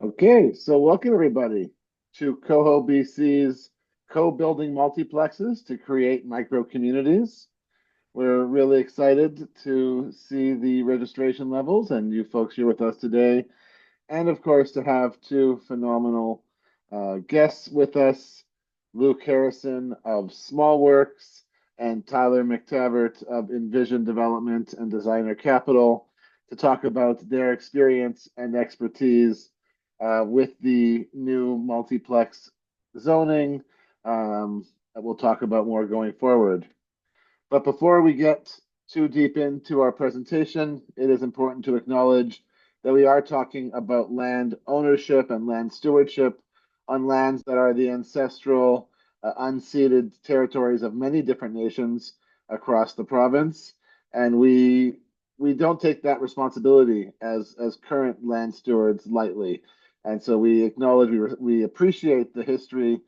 Okay, so welcome everybody to Coho BC's Co-Building Multiplexes to create micro communities. We're really excited to see the registration levels and you folks here with us today, and of course to have two phenomenal guests with us, Luke Harrison of Smallworks and Tyler McTavirt of Envision Development and Designer Capital to talk about their experience and expertise with the new multiplex zoning that we'll talk about more going forward. But before we get too deep into our presentation, it is important to acknowledge that we are talking about land ownership and land stewardship on lands that are the ancestral, unceded territories of many different nations across the province. And we don't take that responsibility as current land stewards lightly. And so we acknowledge, we appreciate the history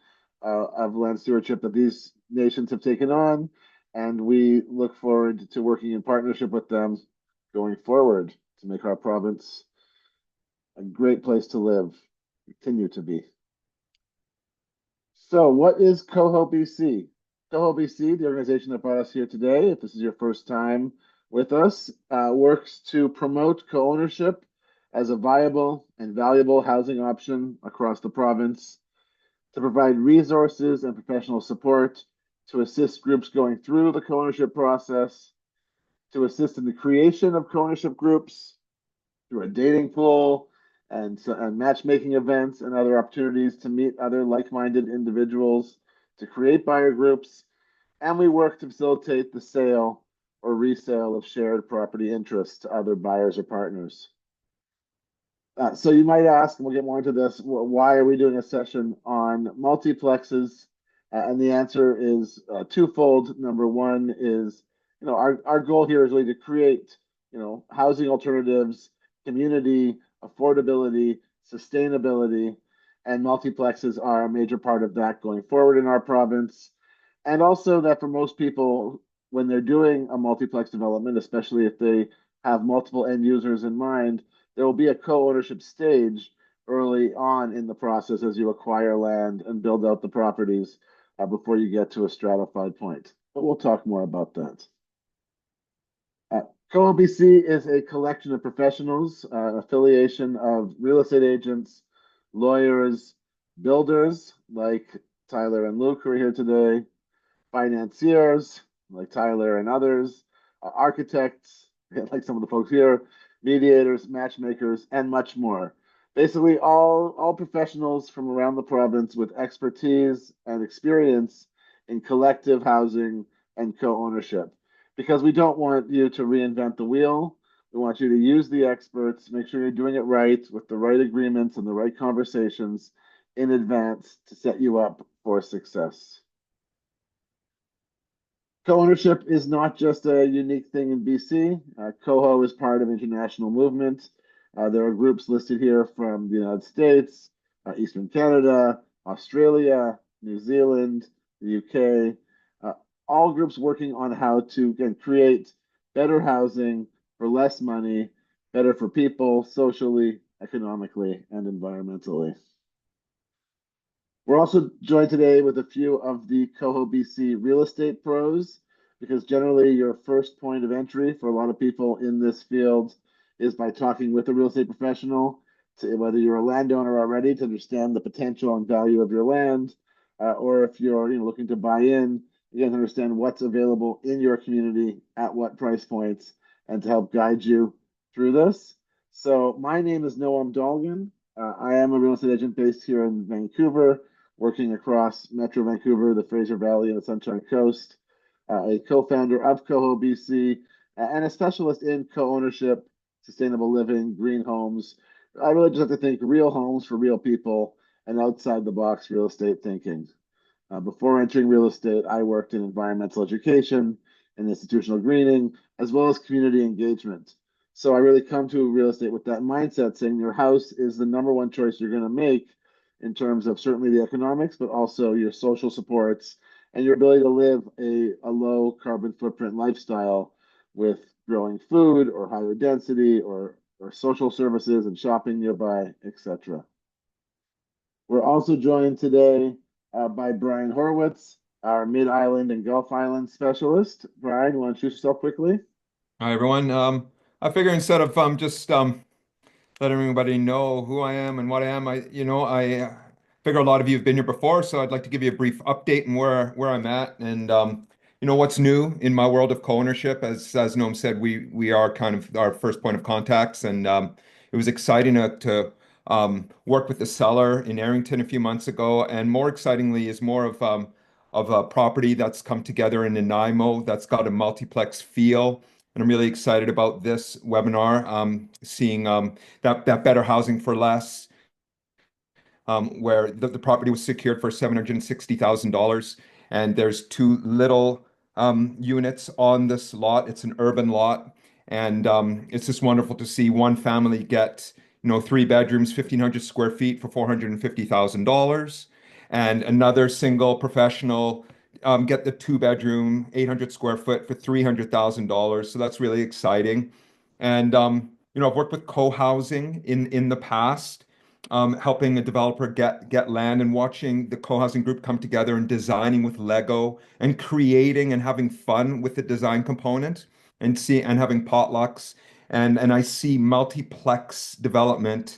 of land stewardship that these nations have taken on, and we look forward to working in partnership with them going forward to make our province a great place to live, continue to be. So, what is Coho BC? Coho BC, the organization that brought us here today, if this is your first time with us, works to promote co-ownership as a viable and valuable housing option across the province, to provide resources and professional support to assist groups going through the co-ownership process, to assist in the creation of co-ownership groups through a dating pool and matchmaking events and other opportunities to meet other like-minded individuals, to create buyer groups, and we work to facilitate the sale or resale of shared property interests to other buyers or partners. So you might ask, and we'll get more into this, why are we doing a session on multiplexes? And the answer is twofold. Number one is, our goal here is really to create, housing alternatives, community, affordability, sustainability, and multiplexes are a major part of that going forward in our province. And also that for most people, when they're doing a multiplex development, especially if they have multiple end users in mind, there will be a co-ownership stage early on in the process as you acquire land and build out the properties before you get to a stratified point. But we'll talk more about that. Uh, Co-OBC is a collection of professionals, affiliation of real estate agents, lawyers, builders like Tyler and Luke who are here today, financiers like Tyler and others, architects like some of the folks here, mediators, matchmakers, and much more. Basically, all professionals from around the province with expertise and experience in collective housing and co-ownership. Because we don't want you to reinvent the wheel. We want you to use the experts, make sure you're doing it right with the right agreements and the right conversations in advance to set you up for success. Co-ownership is not just a unique thing in BC. Coho is part of international movement. There are groups listed here from the United States, Eastern Canada, Australia, New Zealand, the UK, all groups working on how to again, create better housing for less money, better for people socially, economically, and environmentally. We're also joined today with a few of the Coho BC real estate pros, because generally your first point of entry for a lot of people in this field is by talking with a real estate professional, to, whether you're a landowner already to understand the potential and value of your land, or if you're looking to buy in, you have to understand what's available in your community at what price points and to help guide you through this. So my name is Noam Dolgan. I am a real estate agent based here in Vancouver, working across Metro Vancouver, the Fraser Valley, and the Sunshine Coast, a co-founder of Coho BC, and a specialist in co-ownership, sustainable living, green homes. I really just have to think real homes for real people and outside the box real estate thinking. Before entering real estate, I worked in environmental education and institutional greening, as well as community engagement. So I really come to real estate with that mindset, saying your house is the number one choice you're going to make in terms of certainly the economics, but also your social supports and your ability to live a low carbon footprint lifestyle with growing food or higher density or social services and shopping nearby, etc. We're also joined today by Brian Horwitz, our Mid-Island and Gulf Island specialist. Brian, you want to introduce yourself quickly? Hi everyone. I figure instead of just letting everybody know who I am and what I am, I figure a lot of you have been here before, so I'd like to give you a brief update and where I'm at and what's new in my world of co-ownership. As Noam said, we are kind of our first point of contacts, and it was exciting to work with the seller in Arrington a few months ago, and more excitingly is more of a property that's come together in Nanaimo that's got a multiplex feel. And I'm really excited about this webinar, seeing that better housing for less, where the property was secured for $760,000. And there's two little units on this lot. It's an urban lot. And it's just wonderful to see one family get, three bedrooms, 1,500 square feet for $450,000. And another single professional get the two bedroom, 800 square foot for $300,000. So that's really exciting. And I've worked with co-housing in the past, helping a developer get land and watching the co-housing group come together and designing with Lego and creating and having fun with the design component and having potlucks. And I see multiplex development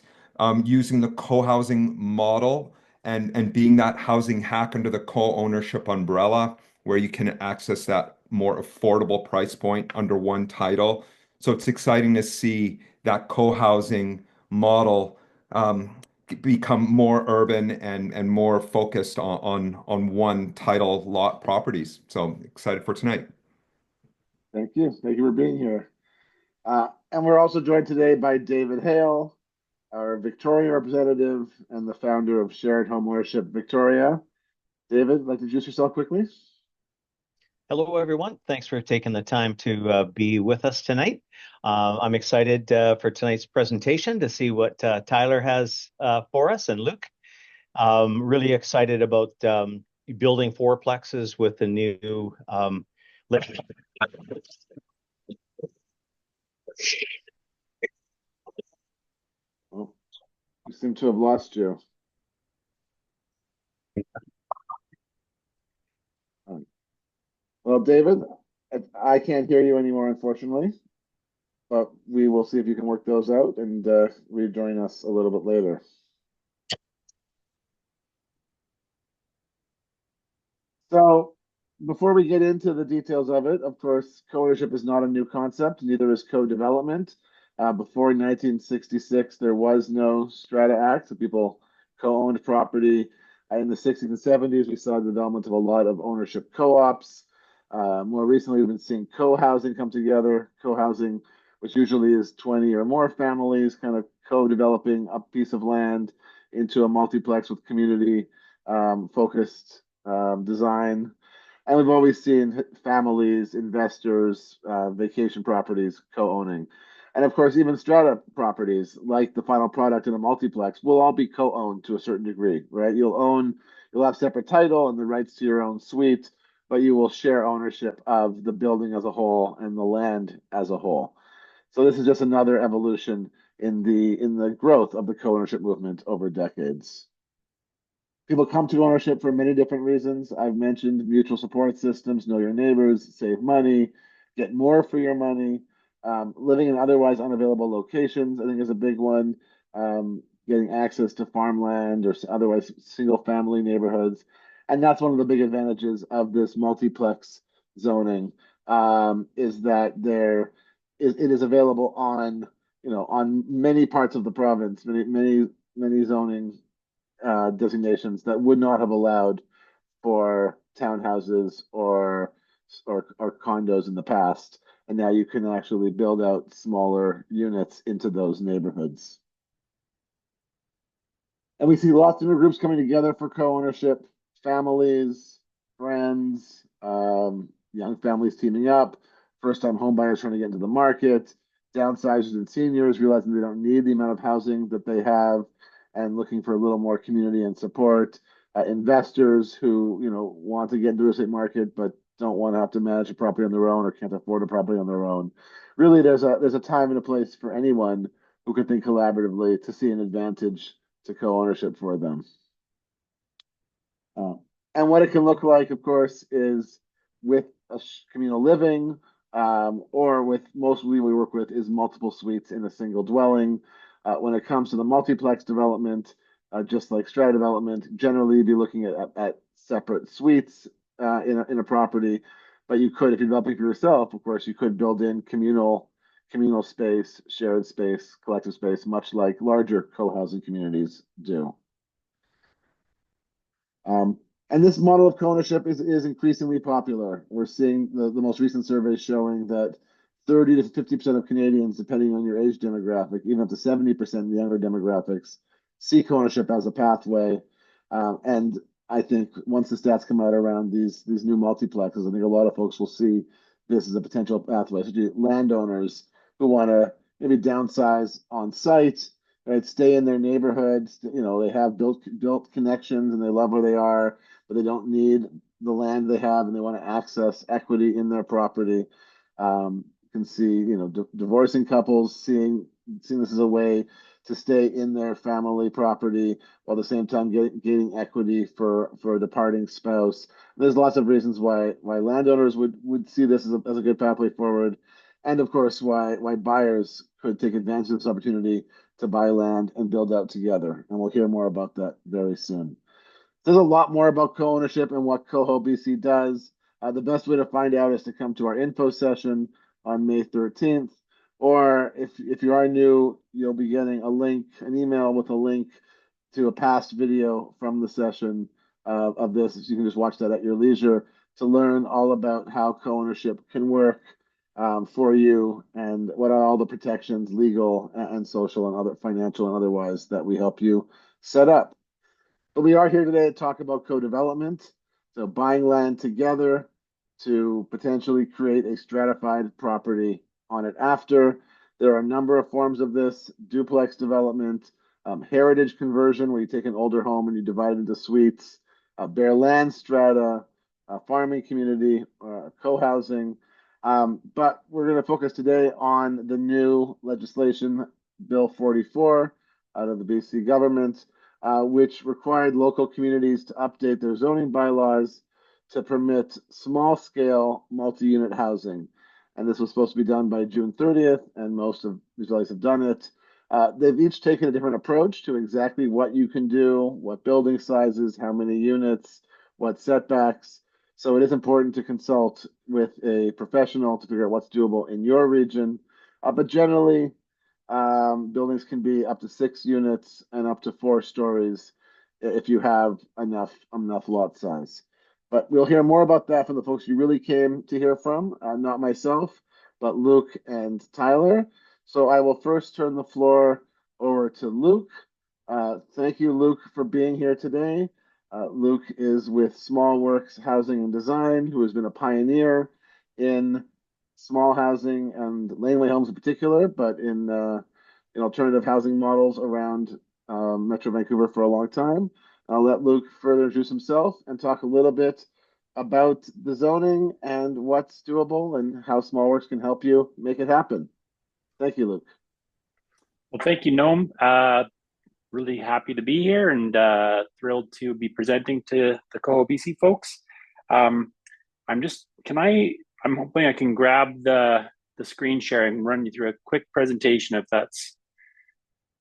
using the co-housing model and being that housing hack under the co-ownership umbrella where you can access that more affordable price point under one title. So it's exciting to see that co-housing model um, become more urban and more focused on one title lot properties. So excited for tonight. Thank you. Thank you for being here. And we're also joined today by David Hale, our Victoria representative and the founder of Shared Homeownership Victoria. David, like to introduce yourself quickly? Hello, everyone. Thanks for taking the time to be with us tonight. I'm excited for tonight's presentation to see what Tyler has for us and Luke. Really excited about building fourplexes with the new lift. Oh, we seem to have lost you. Um, Well, David, I can't hear you anymore, unfortunately, but we will see if you can work those out and rejoin us a little bit later. So, before we get into the details of it, of course, co-ownership is not a new concept, neither is co-development. Before 1966, there was no Strata Act, so people co-owned property. In the 60s and 70s, we saw the development of a lot of ownership co-ops. More recently, we've been seeing co-housing come together. Co-housing, which usually is 20 or more families, kind of co-developing a piece of land into a multiplex with community focused design. And we've always seen families, investors, vacation properties co-owning. And of course, even strata properties like the final product in a multiplex will all be co-owned to a certain degree, right? You'll have separate title and the rights to your own suite, but you will share ownership of the building as a whole and the land as a whole. So this is just another evolution in the growth of the co-ownership movement over decades. People come to ownership for many different reasons. I've mentioned mutual support systems, know your neighbors, save money, get more for your money. Living in otherwise unavailable locations, I think, is a big one. Getting access to farmland or otherwise single family neighborhoods. And that's one of the big advantages of this multiplex zoning, is that it is available on many parts of the province, many zoning designations that would not have allowed for townhouses or condos in the past. And now you can actually build out smaller units into those neighborhoods. And we see lots of new groups coming together for co-ownership, families, friends, young families teaming up, first-time homebuyers trying to get into the market, downsizers and seniors realizing they don't need the amount of housing that they have and looking for a little more community and support. Investors who want to get into the real estate market but don't want to have to manage a property on their own or can't afford a property on their own. Really, there's a time and a place for anyone who can think collaboratively to see an advantage to co-ownership for them. Uh, and what it can look like, of course, is with a communal living, or with mostly we work with is multiple suites in a single dwelling. When it comes to the multiplex development, just like strata development, generally be looking at separate suites in a property. But you could, if you're developing for yourself, of course, you could build in communal space, shared space, collective space, much like larger co-housing communities do. Um, and this model of co-ownership is increasingly popular. We're seeing the most recent surveys showing that 30 to 50% of Canadians, depending on your age demographic, even up to 70% in the younger demographics, see co-ownership as a pathway. And I think once the stats come out around these new multiplexes, I think a lot of folks will see this as a potential pathway. So landowners who want to maybe downsize on site, right? Stay in their neighborhoods. You know, they have built connections and they love where they are, but they don't need the land they have, and they want to access equity in their property. You can see, you know, divorcing couples seeing this as a way to stay in their family property while at the same time gaining equity for a departing spouse. There's lots of reasons why landowners would see this as a good pathway forward, and of course why buyers could take advantage of this opportunity to buy land and build out together. And we'll hear more about that very soon. There's a lot more about co-ownership and what Coho BC does. The best way to find out is to come to our info session on May 13th. Or if you are new, you'll be getting an email with a link to a past video from the session of this. So you can just watch that at your leisure to learn all about how co-ownership can work for you and what are all the protections, legal and social and other financial and otherwise, that we help you set up. But we are here today to talk about co-development, so buying land together to potentially create a stratified property on it after. There are a number of forms of this: duplex development, heritage conversion, where you take an older home and you divide it into suites, bare land strata, farming community, co-housing. But we're going to focus today on the new legislation, Bill 44, out of the BC government, which required local communities to update their zoning bylaws to permit small-scale multi-unit housing. And this was supposed to be done by June 30th, and most of these guys have done it. They've each taken a different approach to exactly what you can do, what building sizes, how many units, what setbacks. So it is important to consult with a professional to figure out what's doable in your region. But generally, buildings can be up to 6 units and up to 4 stories if you have enough lot size. But we'll hear more about that from the folks you really came to hear from, not myself, but Luke and Tyler. So I will first turn the floor over to Luke. Thank you, Luke, for being here today. Luke is with Small Works Housing and Design, who has been a pioneer in small housing and laneway homes in particular, but in alternative housing models around Metro Vancouver for a long time. I'll let Luke further introduce himself and talk a little bit about the zoning and what's doable and how SmallWorks can help you make it happen. Thank you, Luke. Well, thank you, Noam. Really happy to be here and thrilled to be presenting to the Coho BC folks. I'm hoping I can grab the screen sharing and run you through a quick presentation if that's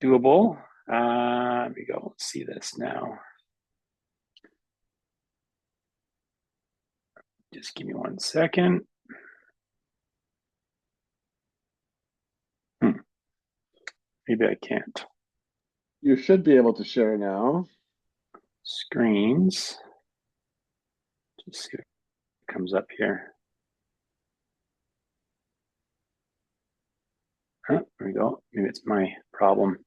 doable. There we go. Let's see this now. Just give me 1 second. Maybe I can't. You should be able to share now. Screens. Just see what comes up here. Oh, there we go. Maybe it's my problem.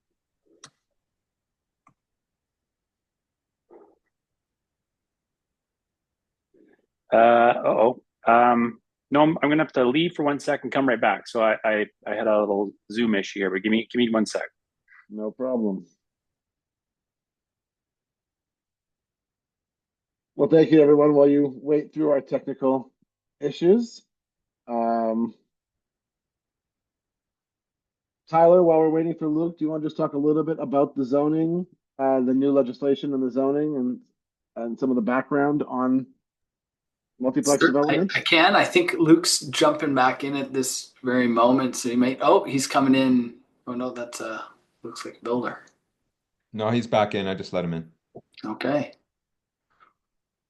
No, I'm gonna have to leave for 1 second, come right back. So I had a little Zoom issue here, but give me 1 sec. No problem. Well, thank you, everyone, while you wait through our technical issues. Tyler, while we're waiting for Luke, do you want to just talk a little bit about the zoning, the new legislation and the zoning? And and some of the background on multiplex development? I can. I think Luke's jumping back in at this very moment, so he might. Oh, he's coming in. Oh no, that's looks like a builder. No, he's back in. I just let him in. Okay.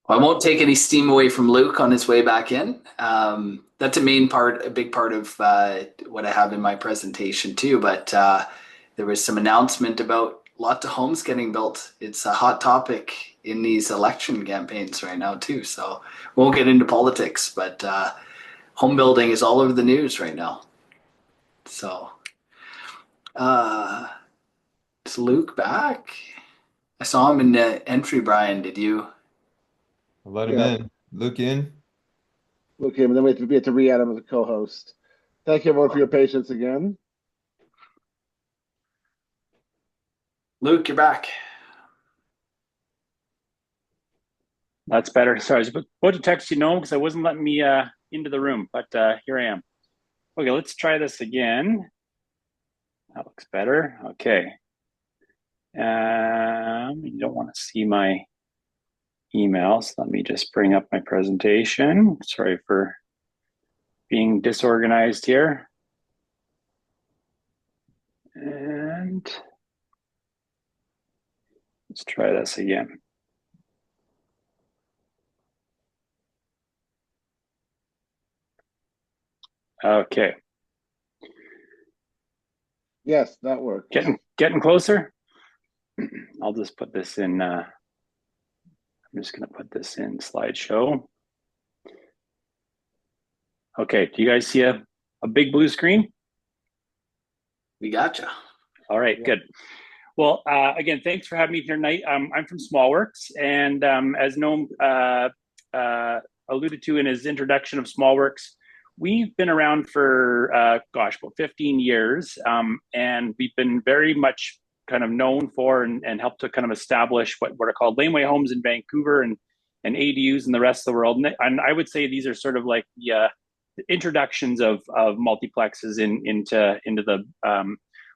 Well, I won't take any steam away from Luke on his way back in. That's a big part of what I have in my presentation too. But there was some announcement about lots of homes getting built. It's a hot topic in these election campaigns right now too. So won't get into politics, but home building is all over the news right now. So is Luke back? I saw him in the entry, Brian. Did you? I'll let him Yeah. in. Luke in. Okay, but then we have to re-add him as a co-host. Thank you everyone for your patience again. Luke, you're back. That's better. Sorry, I was about to text you no because I wasn't letting me into the room, but here I am. Okay, let's try this again. That looks better. Okay. You don't want to see my emails. Let me just bring up my presentation. Sorry for being disorganized here. And let's try this again. Okay. Yes, that worked. Getting closer. I'll just put this in. I'm just going to put this in slideshow. Okay. Do you guys see a big blue screen? We gotcha. All right. Good. Well, again, thanks for having me here tonight. I'm from SmallWorks, and as Noam alluded to in his introduction of SmallWorks, we've been around for, about 15 years, and we've been very much kind of known for and helped to kind of establish what are called laneway homes in Vancouver and ADUs in the rest of the world. And I would say these are sort of like the introductions of multiplexes into the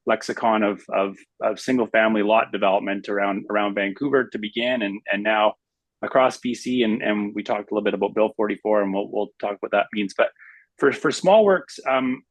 lexicon of single family lot development around Vancouver to begin, and now across BC. And we talked a little bit about Bill 44, and we'll talk what that means. But for SmallWorks,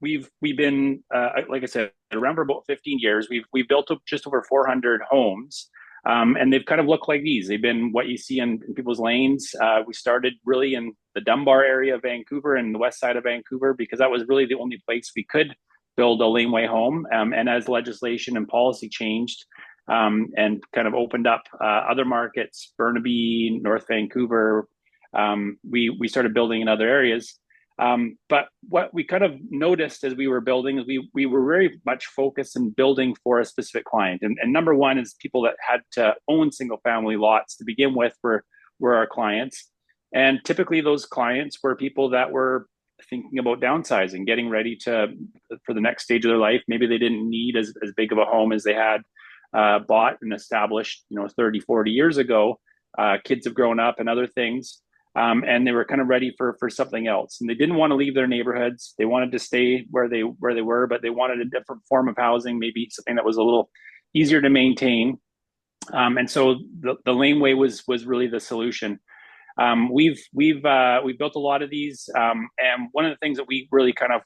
we've been like I said, around for about 15 years. We've built up just over 400 homes, and they've kind of looked like these. They've been what you see in people's lanes. We started really in the Dunbar area of Vancouver and the west side of Vancouver because that was really the only place we could build a laneway home. And as legislation and policy changed and kind of opened up other markets, Burnaby, North Vancouver, we started building in other areas. But what we kind of noticed as we were building is we were very much focused in building for a specific client. And number one is people that had to own single family lots to begin with were our clients. And typically those clients were people that were thinking about downsizing, getting ready for the next stage of their life. Maybe they didn't need as big of a home as they had bought and established, 30, 40 years ago. Kids have grown up and other things. And they were kind of ready for something else. And they didn't want to leave their neighborhoods. They wanted to stay where they were, but they wanted a different form of housing, maybe something that was a little easier to maintain. And so the laneway was really the solution. We've built a lot of these, and one of the things that we really kind of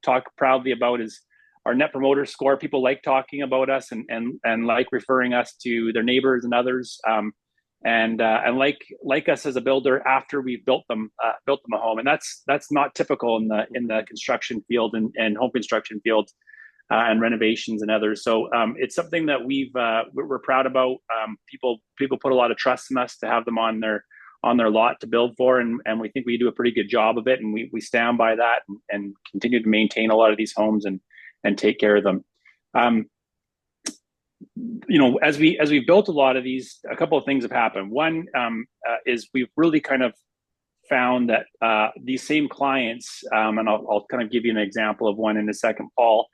talk proudly about is our net promoter score. People like talking about us and like referring us to their neighbors and others, and like us as a builder after we've built them a home. And that's not typical in the construction field and home construction field. And renovations and others. So it's something that we're proud about. People put a lot of trust in us to have them on their lot to build for, and we think we do a pretty good job of it, and we stand by that and continue to maintain a lot of these homes and take care of them. As we built a lot of these, a couple of things have happened. One is we've really kind of found that these same clients, and I'll kind of give you an example of one in a second, Paul.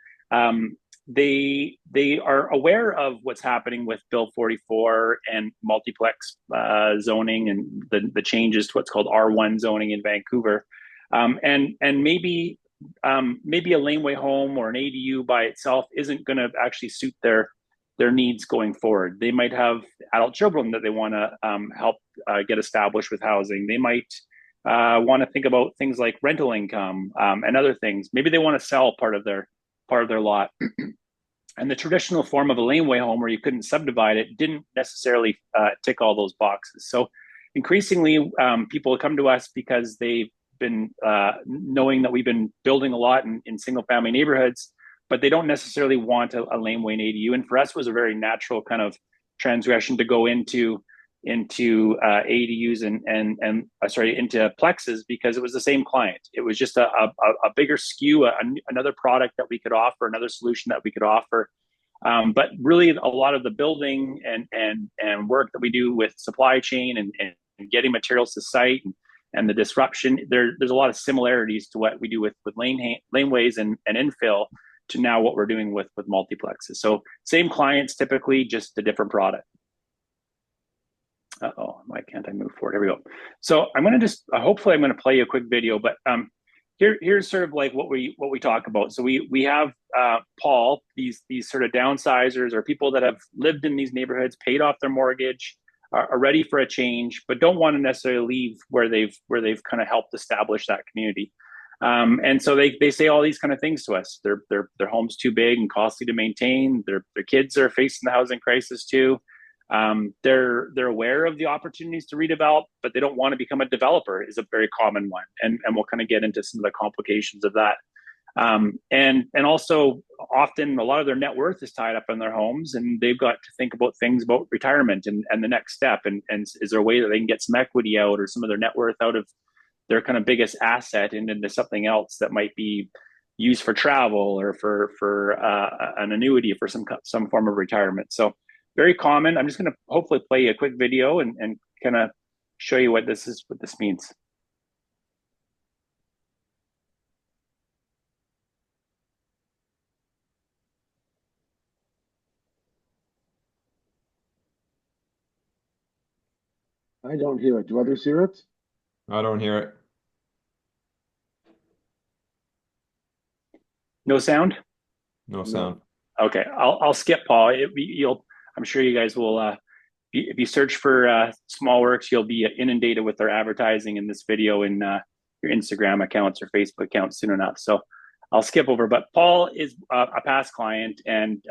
They are aware of what's happening with Bill 44 and multiplex zoning and the changes to what's called R1 zoning in Vancouver, and maybe a laneway home or an ADU by itself isn't going to actually suit their their needs going forward. They might have adult children that they want to help get established with housing. They might want to think about things like rental income and other things. Maybe they want to sell part of their lot. And the traditional form of a laneway home where you couldn't subdivide it didn't necessarily tick all those boxes. So increasingly, people come to us because they've been knowing that we've been building a lot in single family neighborhoods, but they don't necessarily want a laneway and ADU. And for us, it was a very natural kind of transgression to go into ADUs and into plexes, because it was the same client. It was just a bigger SKU, another product that we could offer, another solution that we could offer. But really, a lot of the building and work that we do with supply chain and getting materials to site and the disruption, there's a lot of similarities to what we do with laneways and infill to now what we're doing with multiplexes. So same clients typically, just a different product. Why can't I move forward? Here we go. So I'm going to hopefully I'm going to play you a quick video, but here's sort of like what we talk about. So we have Paul, these sort of downsizers or people that have lived in these neighborhoods, paid off their mortgage, are ready for a change, but don't want to necessarily leave where they've kind of helped establish that community. And so they say all these kind of things to us. Their home's too big and costly to maintain. Their kids are facing the housing crisis too. They're aware of the opportunities to redevelop, but they don't want to become a developer is a very common one. And we'll kind of get into some of the complications of that. And also often a lot of their net worth is tied up in their homes, and they've got to think about things about retirement and the next step. And is there a way that they can get some equity out or some of their net worth out of their kind of biggest asset and into something else that might be used for travel or for an annuity for some form of retirement. So very common. I'm just going to hopefully play you a quick video and kind of show you what this means. I don't hear it. Do others hear it? I don't hear it. No sound? No sound. Okay, I'll skip Paul. I'm sure you guys will. If you search for SmallWorks, you'll be inundated with their advertising in this video in your Instagram accounts or Facebook accounts soon enough. So I'll skip over. But Paul is a past client, and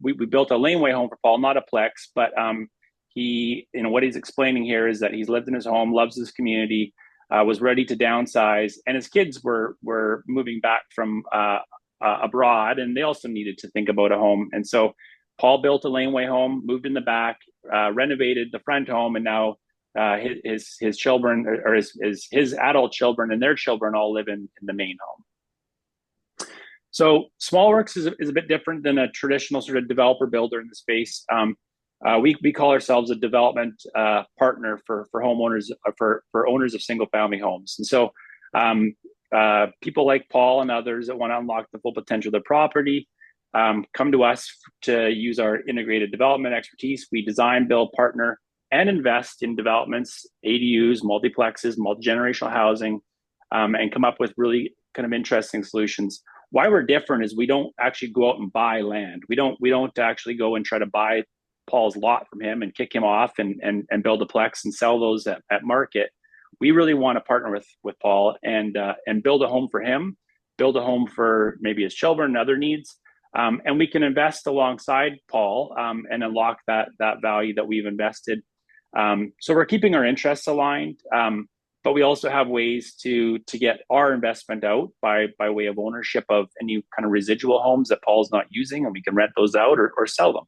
we built a laneway home for Paul, not a Plex, but what he's explaining here is that he's lived in his home, loves his community, was ready to downsize, and his kids were moving back from abroad, and they also needed to think about a home. And so Paul built a laneway home, moved in the back, renovated the front home, and now his children or his adult children and their children all live in the main home. So SmallWorks is a bit different than a traditional sort of developer builder in the space. We call ourselves a development partner for homeowners, for owners of single family homes. And so people like Paul and others that want to unlock the full potential of their property come to us to use our integrated development expertise. We design, build, partner, and invest in developments, ADUs, multiplexes, multi-generational housing, and come up with really kind of interesting solutions. Why we're different is we don't actually go out and buy land. We don't actually go and try to buy Paul's lot from him and kick him off and build a plex and sell those at market. We really want to partner with Paul and build a home for him, build a home for maybe his children and other needs. And we can invest alongside Paul and unlock that value that we've invested. So we're keeping our interests aligned, but we also have ways to get our investment out by way of ownership of any kind of residual homes that Paul's not using, and we can rent those out or sell them.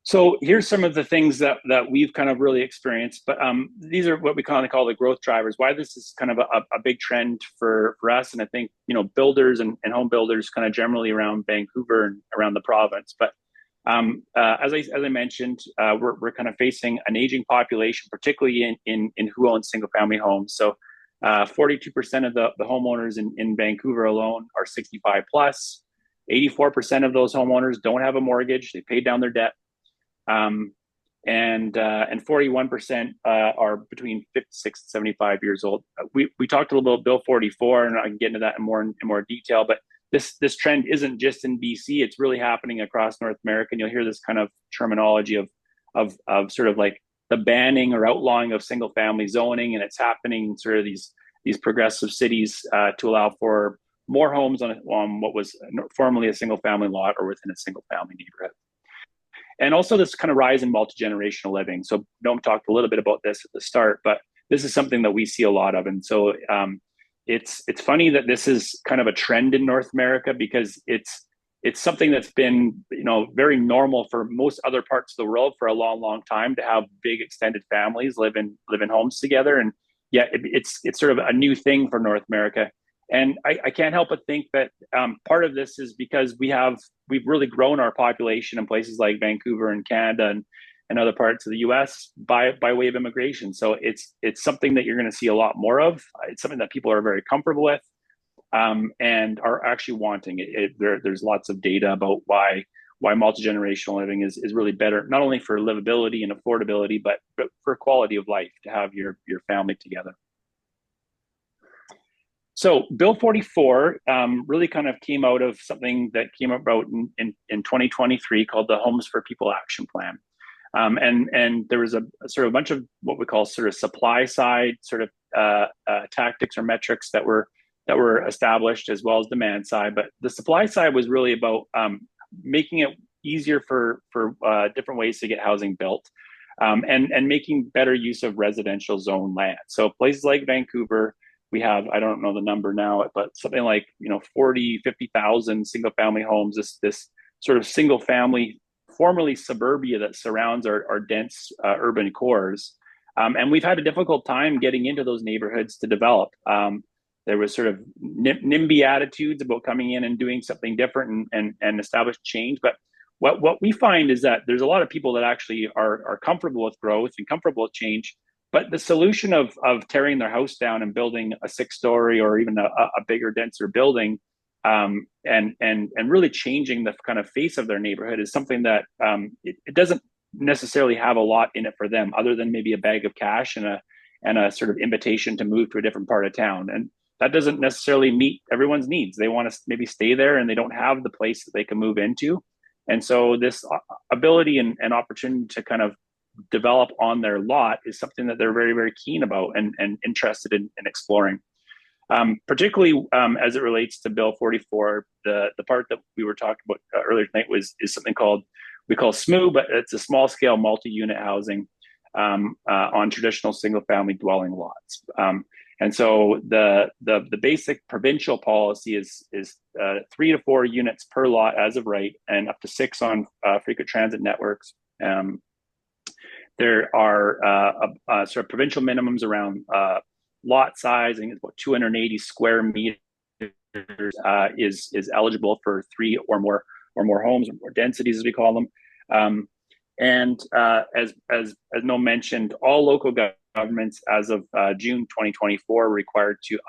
So here's some of the things that we've kind of really experienced, but these are what we kind of call the growth drivers, why this is kind of a big trend for us. And I think, builders and home builders kind of generally around Vancouver and around the province. But as I mentioned, we're kind of facing an aging population, particularly in who owns single family homes. So 42% of the homeowners in Vancouver alone are 65 plus. 84% of those homeowners don't have a mortgage. They paid down their debt. And 41% are between 56 and 75 years old. We talked a little bit about Bill 44, and I can get into that in more detail. But this trend isn't just in BC; it's really happening across North America. And you'll hear this kind of terminology of sort of like the banning or outlawing of single family zoning, and it's happening in sort of these progressive cities to allow for more homes on what was formerly a single family lot or within a single family neighborhood. And also this kind of rise in multi-generational living. So Noam talked a little bit about this at the start, but this is something that we see a lot of. And so it's funny that this is kind of a trend in North America, because it's something that's been, very normal for most other parts of the world for a long, long time, to have big extended families live in homes together. And yet it's sort of a new thing for North America. And I can't help but think that part of this is because we've really grown our population in places like Vancouver and Canada and other parts of the U.S. by way of immigration. So it's something that you're going to see a lot more of. It's something that people are very comfortable with and are actually wanting. There's lots of data about why multi-generational living is really better, not only for livability and affordability, but for quality of life, to have your family together. So Bill 44 really kind of came out of something that came about in 2023 called the Homes for People Action Plan. And there was a sort of a bunch of what we call sort of supply side sort of tactics or metrics that were established, as well as demand side. But the supply side was really about making it easier for different ways to get housing built, and making better use of residential zone land. So places like Vancouver, we have, I don't know the number now, but something like 40, 50,000 single family homes. This sort of single family, formerly suburbia, that surrounds our dense urban cores, and we've had a difficult time getting into those neighborhoods to develop. There was sort of NIMBY attitudes about coming in and doing something different and establish change. But what we find is that there's a lot of people that actually are comfortable with growth and comfortable with change. But the solution of tearing their house down and building a 6-story or even a bigger, denser building, and really changing the kind of face of their neighborhood, is something that it doesn't necessarily have a lot in it for them, other than maybe a bag of cash and a sort of invitation to move to a different part of town. And that doesn't necessarily meet everyone's needs. They want to maybe stay there, and they don't have the place that they can move into. And so this ability and opportunity to kind of develop on their lot is something that they're very, very keen about and interested in exploring. Particularly as it relates to Bill 44, the part that we were talking about earlier tonight is something we call SMOO, but it's a small scale multi-unit housing on traditional single family dwelling lots. And so the basic provincial policy is 3 to 4 units per lot as of right, and up to 6 on frequent transit networks. There are sort of provincial minimums around lot size. I think it's about 280 square meters is eligible for 3 or more homes, or more densities, as we call them. And as Noam mentioned, all local governments as of June 2024 were required to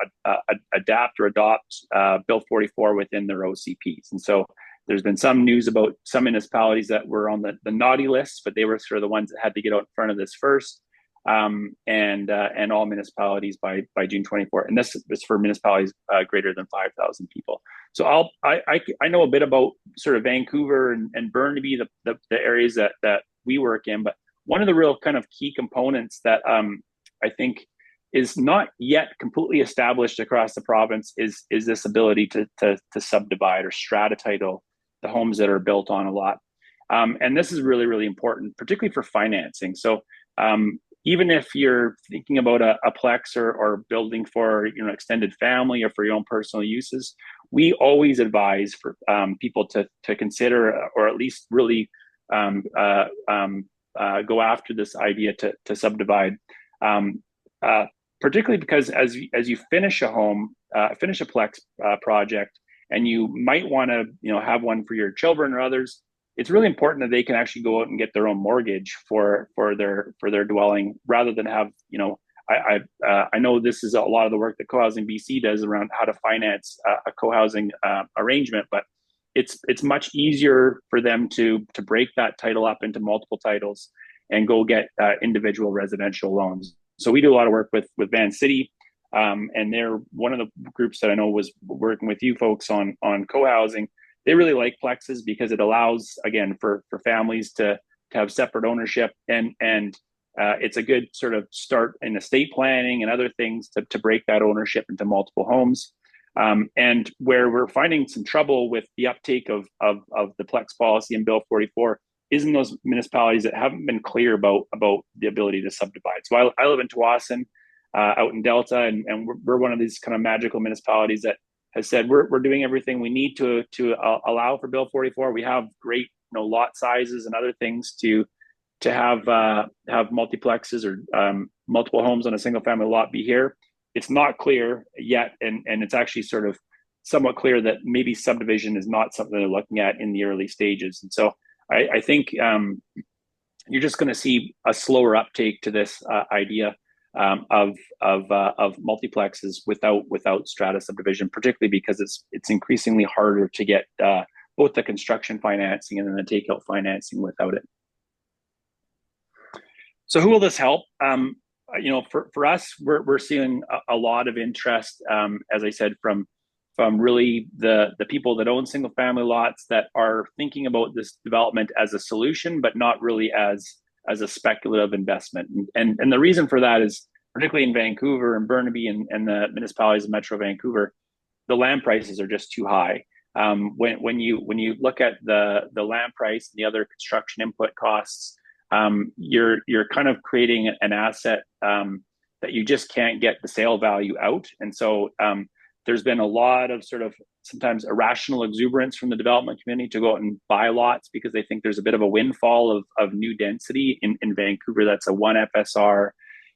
adapt or adopt Bill 44 within their OCPs. And so there's been some news about some municipalities that were on the naughty list, but they were sort of the ones that had to get out in front of this first, and all municipalities by June 24. And this is for municipalities greater than 5,000 people. So I know a bit about sort of Vancouver and Burnaby, the areas that we work in, but one of the real kind of key components that I think is not yet completely established across the province is this ability to subdivide or strata title the homes that are built on a lot. And this is really, really important, particularly for financing. So even if you're thinking about a plex or building for extended family or for your own personal uses, we always advise for people to consider, or at least really go after this idea to subdivide, particularly because as you finish a home, finish a plex project, and you might want to have one for your children or others, it's really important that they can actually go out and get their own mortgage for their dwelling, rather than have I know this is a lot of the work that Co-housing BC does around how to finance a co-housing arrangement, but it's much easier for them to break that title up into multiple titles and go get individual residential loans. So we do a lot of work with Van City and they're one of the groups that I know was working with you folks on co-housing. They really like plexes because it allows, again, for families to have separate ownership, and it's a good sort of start in estate planning and other things to break that ownership into multiple homes. And where we're finding some trouble with the uptake of the Plex policy in Bill 44 is in those municipalities that haven't been clear about the ability to subdivide. So I live in Tawasin, out in Delta, and we're one of these kind of magical municipalities that has said we're doing everything we need to allow for Bill 44. We have great lot sizes and other things to have multiplexes or multiple homes on a single family lot be here. It's not clear yet, and it's actually sort of somewhat clear that maybe subdivision is not something they're looking at in the early stages. And so I think you're just going to see a slower uptake to this idea of multiplexes without strata subdivision, particularly because it's increasingly harder to get both the construction financing and then the takeout financing without it. So who will this help? For us, we're seeing a lot of interest, as I said, from really the people that own single family lots that are thinking about this development as a solution, but not really as a speculative investment. And the reason for that is, particularly in Vancouver and Burnaby and the municipalities of Metro Vancouver, the land prices are just too high. When you look at the land price and the other construction input costs, you're kind of creating an asset that you just can't get the sale value out. And so there's been a lot of sort of sometimes irrational exuberance from the development community to go out and buy lots because they think there's a bit of a windfall of new density in Vancouver. That's a 1 FSR.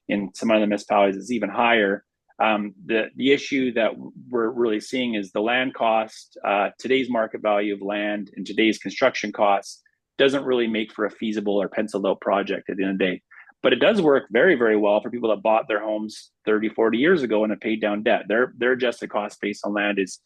In some other municipalities is even higher. The issue that we're really seeing is the land cost, today's market value of land and today's construction costs doesn't really make for a feasible or penciled out project at the end of the day. But it does work very, very well for people that bought their homes 30, 40 years ago and have paid down debt. Their adjusted cost based on land is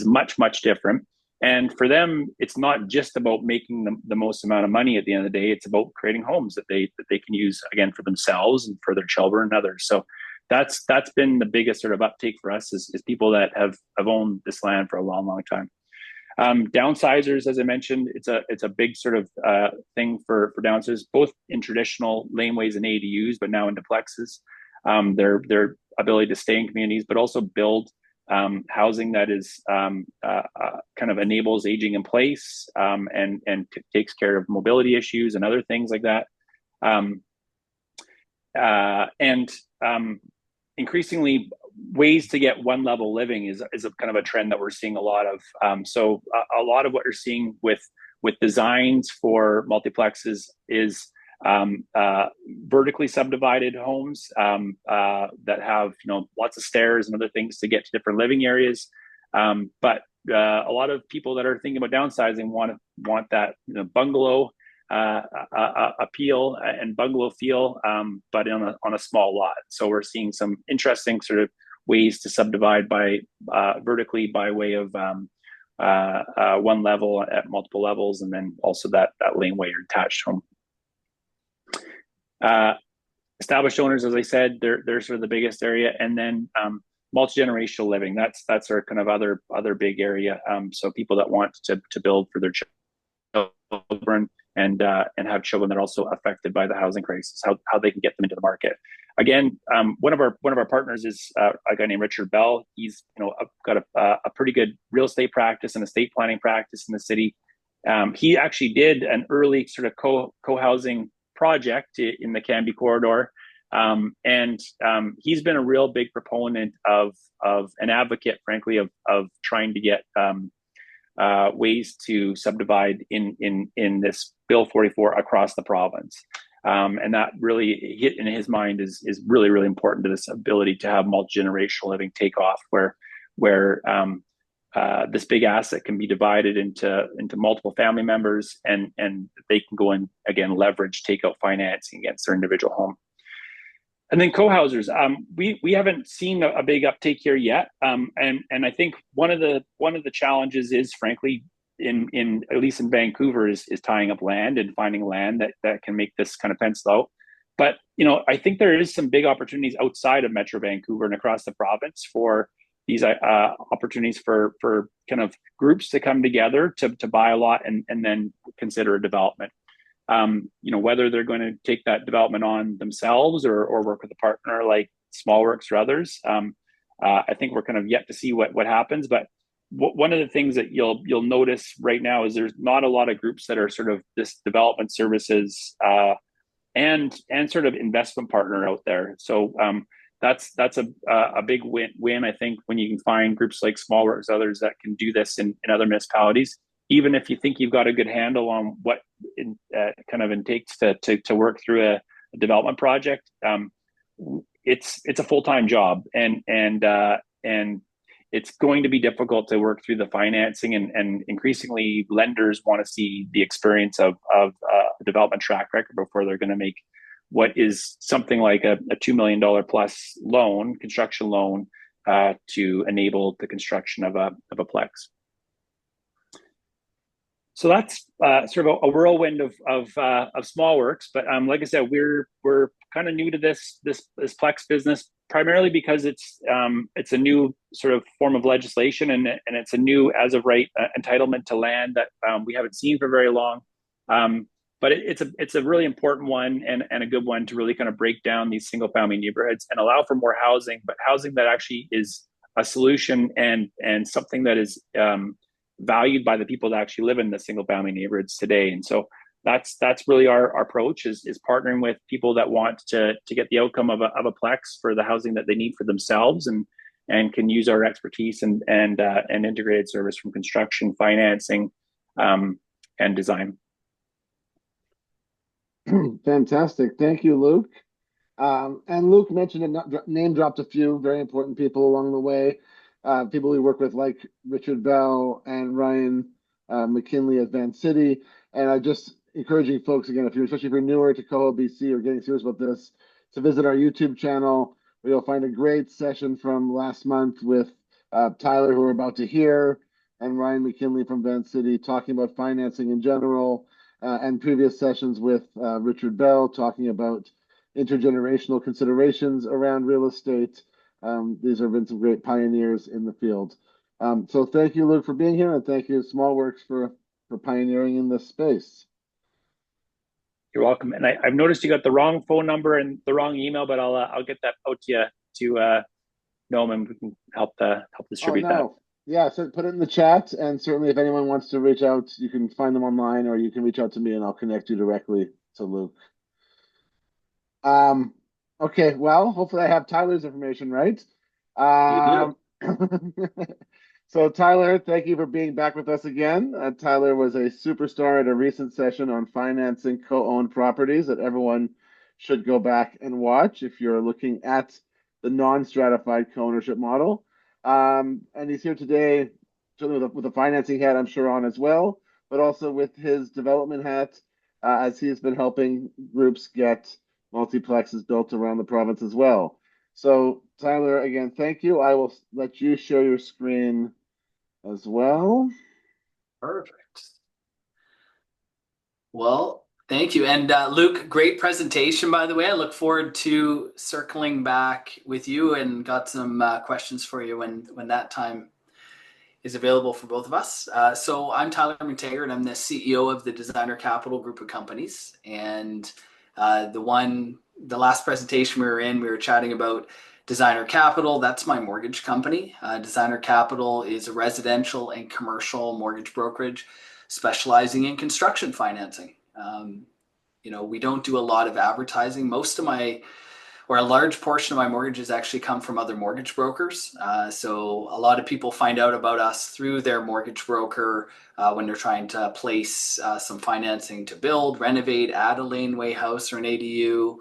much, much different. And for them, it's not just about making the most amount of money at the end of the day. It's about creating homes that they can use, again, for themselves and for their children and others. So that's been the biggest sort of uptake for us is people that have owned this land for a long, long time. Downsizers, as I mentioned, it's a big sort of thing for downsizers, both in traditional laneways and ADUs, but now into plexes. Their ability to stay in communities, but also build housing that is kind of enables aging in place and takes care of mobility issues and other things like that. And increasingly, ways to get one level living is a kind of a trend that we're seeing a lot of. So a lot of what you're seeing with designs for multiplexes is vertically subdivided homes that have lots of stairs and other things to get to different living areas. But a lot of people that are thinking about downsizing want that bungalow appeal and bungalow feel, but on a small lot. So we're seeing some interesting sort of ways to subdivide by vertically by way of one level at multiple levels, and then also that laneway or attached home. Established owners, as I said, they're sort of the biggest area, and then multi-generational living. That's our kind of other big area. So people that want to build for their children and have children that are also affected by the housing crisis, how they can get them into the market. Again, one of our partners is a guy named Richard Bell. He's got a pretty good real estate practice and estate planning practice in the city. He actually did an early sort of co-housing project in the Canby corridor, and he's been a real big proponent of an advocate, frankly, of trying to get ways to subdivide in this Bill 44 across the province. And that really hit in his mind is really, really important to this ability to have multi-generational living take off, where this big asset can be divided into multiple family members, and they can go and again leverage takeout financing against their individual home. And then co-housers, we haven't seen a big uptake here yet, and I think one of the challenges is, frankly, in at least in Vancouver, is tying up land and finding land that can make this kind of pencil out. But I think there is some big opportunities outside of Metro Vancouver and across the province for these opportunities for kind of groups to come together to buy a lot and then consider a development. Whether they're going to take that development on themselves or work with a partner like SmallWorks or others. I think we're kind of yet to see what happens. But one of the things that you'll notice right now is there's not a lot of groups that are sort of this development services and sort of investment partner out there. So that's a big win, I think, when you can find groups like SmallWorks, others that can do this in other municipalities. Even if you think you've got a good handle on what kind of it takes to work through a development project, it's a full-time job, and it's going to be difficult to work through the financing, and increasingly lenders want to see the experience of a development track record before they're going to make what is something like a $2 million plus loan, construction loan, to enable the construction of a plex. So that's sort of a whirlwind of SmallWorks, but like I said, we're kind of new to this Plex business, primarily because it's a new sort of form of legislation, and it's a new, as of right, entitlement to land that we haven't seen for very long. But it's a really important one and a good one to really kind of break down these single family neighborhoods and allow for more housing, but housing that actually is a solution and something that is valued by the people that actually live in the single family neighborhoods today. And so that's really our approach is partnering with people that want to get the outcome of a plex for the housing that they need for themselves, and can use our expertise and integrated service from construction, financing, and design. Fantastic. Thank you, Luke. And Luke mentioned and name dropped a few very important people along the way. People we work with like Richard Bell and Ryan McKinley at Van City. And I'm just encouraging folks, again, especially if you're newer to Coho BC or getting serious about this, to visit our YouTube channel, where you'll find a great session from last month with Tyler, who we're about to hear, and Ryan McKinley from Van City talking about financing in general, and previous sessions with Richard Bell talking about intergenerational considerations around real estate. These have been some great pioneers in the field. So thank you, Luke, for being here, and thank you, SmallWorks, for pioneering in this space. You're welcome. And I've noticed you got the wrong phone number and the wrong email, but I'll get that out to you to Noam, and we can help distribute that. Yeah, so put it in the chat, and certainly if anyone wants to reach out, you can find them online, or you can reach out to me and I'll connect you directly to Luke. Okay, well, hopefully I have Tyler's information right. You do. So Tyler, thank you for being back with us again. Tyler was a superstar at a recent session on financing co-owned properties that everyone should go back and watch if you're looking at the non-stratified co-ownership model. And he's here today certainly with a financing hat, I'm sure, on as well, but also with his development hat, as he's been helping groups get multiplexes built around the province as well. So Tyler, again, thank you. I will let you share your screen as well. Perfect. Well, thank you. And Luke, great presentation, by the way. I look forward to circling back with you, and got some questions for you when that time is available for both of us. So I'm Tyler McTaggart. I'm the CEO of the Designer Capital Group of Companies. And the last presentation we were chatting about Designer Capital. That's my mortgage company. Designer Capital is a residential and commercial mortgage brokerage specializing in construction financing. We don't do a lot of advertising. A large portion of my mortgages actually come from other mortgage brokers. So a lot of people find out about us through their mortgage broker when they're trying to place some financing to build, renovate, add a laneway house or an ADU,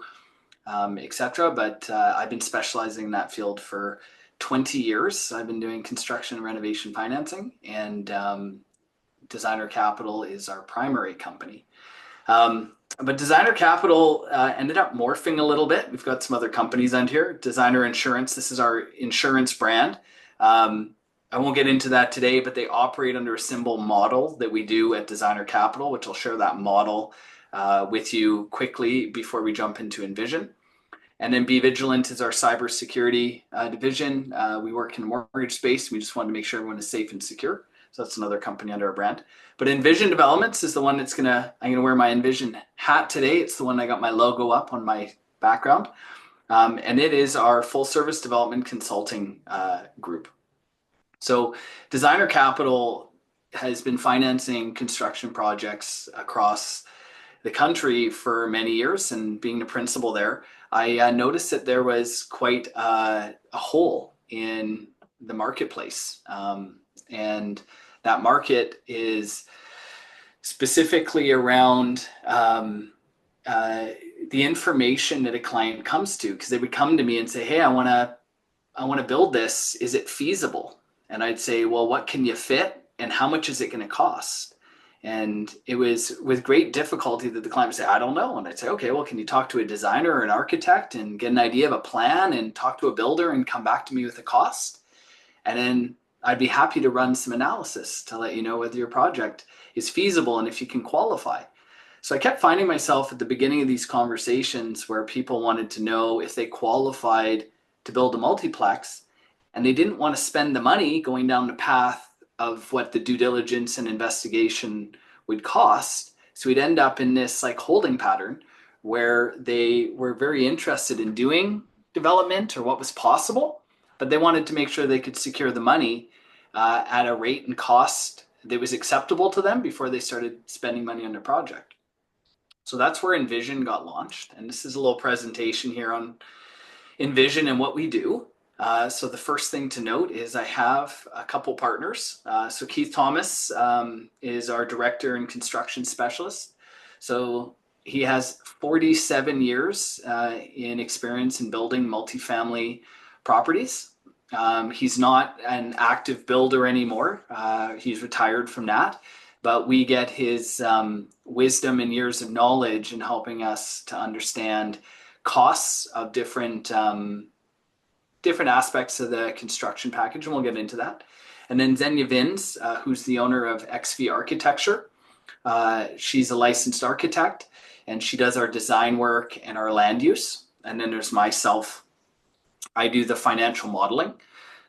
etc. But I've been specializing in that field for 20 years. I've been doing construction and renovation financing, and Designer Capital is our primary company. But Designer Capital ended up morphing a little bit. We've got some other companies on here. Designer Insurance, this is our insurance brand. I won't get into that today, but they operate under a symbol model that we do at Designer Capital, which I'll share that model with you quickly before we jump into Envision. And then Be Vigilant is our cybersecurity division. We work in the mortgage space. We just want to make sure everyone is safe and secure. So that's another company under our brand. But Envision Developments is the one I'm gonna wear my Envision hat today. It's the one I got my logo up on my background. And it is our full service development consulting group. So Designer Capital has been financing construction projects across the country for many years, and being the principal there, I noticed that there was quite a hole in the marketplace. And that market is specifically around the information that a client comes to, because they would come to me and say, hey, I want to build this. Is it feasible? And I'd say, well, what can you fit and how much is it going to cost? And it was with great difficulty that the client would say, I don't know. And I'd say, okay, well, can you talk to a designer or an architect and get an idea of a plan and talk to a builder and come back to me with a cost? And then I'd be happy to run some analysis to let you know whether your project is feasible and if you can qualify. So I kept finding myself at the beginning of these conversations where people wanted to know if they qualified to build a multiplex, and they didn't want to spend the money going down the path of what the due diligence and investigation would cost. So we'd end up in this like holding pattern where they were very interested in doing development or what was possible, but they wanted to make sure they could secure the money at a rate and cost that was acceptable to them before they started spending money on their project. So that's where Envision got launched. And this is a little presentation here on Envision and what we do. So the first thing to note is I have a couple partners. So Keith Thomas is our director and construction specialist. So he has 47 years in experience in building multifamily properties. He's not an active builder anymore. He's retired from that, but we get his wisdom and years of knowledge in helping us to understand costs of different aspects of the construction package, and we'll get into that. And then Xenia Vins, who's the owner of XV Architecture. She's a licensed architect, and she does our design work and our land use. And then there's myself. I do the financial modeling.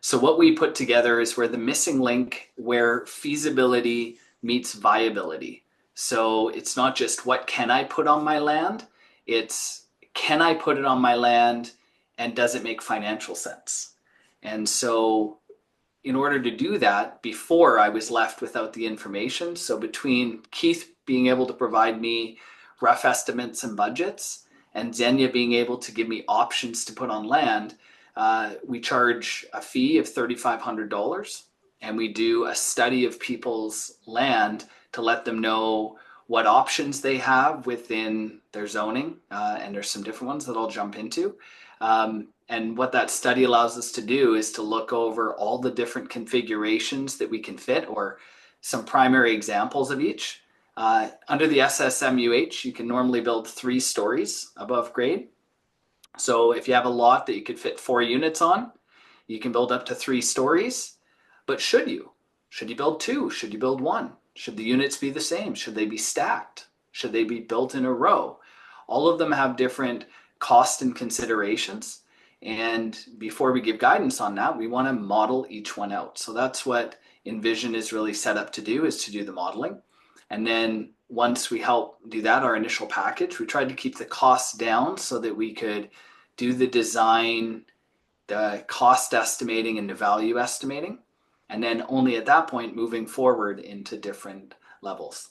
So what we put together is we're the missing link where feasibility meets viability. So it's not just what can I put on my land, it's can I put it on my land and does it make financial sense? And so in order to do that, before I was left without the information. So between Keith being able to provide me rough estimates and budgets, and Xenia being able to give me options to put on land, we charge a fee of $3,500, and we do a study of people's land to let them know what options they have within their zoning, and there's some different ones that I'll jump into. And what that study allows us to do is to look over all the different configurations that we can fit, or some primary examples of each. Under the SSMUH, you can normally build 3 stories above grade. So if you have a lot that you could fit 4 units on, you can build up to 3 stories. But should you? Should you build 2? Should you build 1? Should the units be the same? Should they be stacked? Should they be built in a row? All of them have different cost and considerations. And before we give guidance on that, we want to model each one out. So that's what Envision is really set up to do, is to do the modeling. And then once we help do that, our initial package, we tried to keep the costs down so that we could do the design, the cost estimating, and the value estimating. And then only at that point, moving forward into different levels.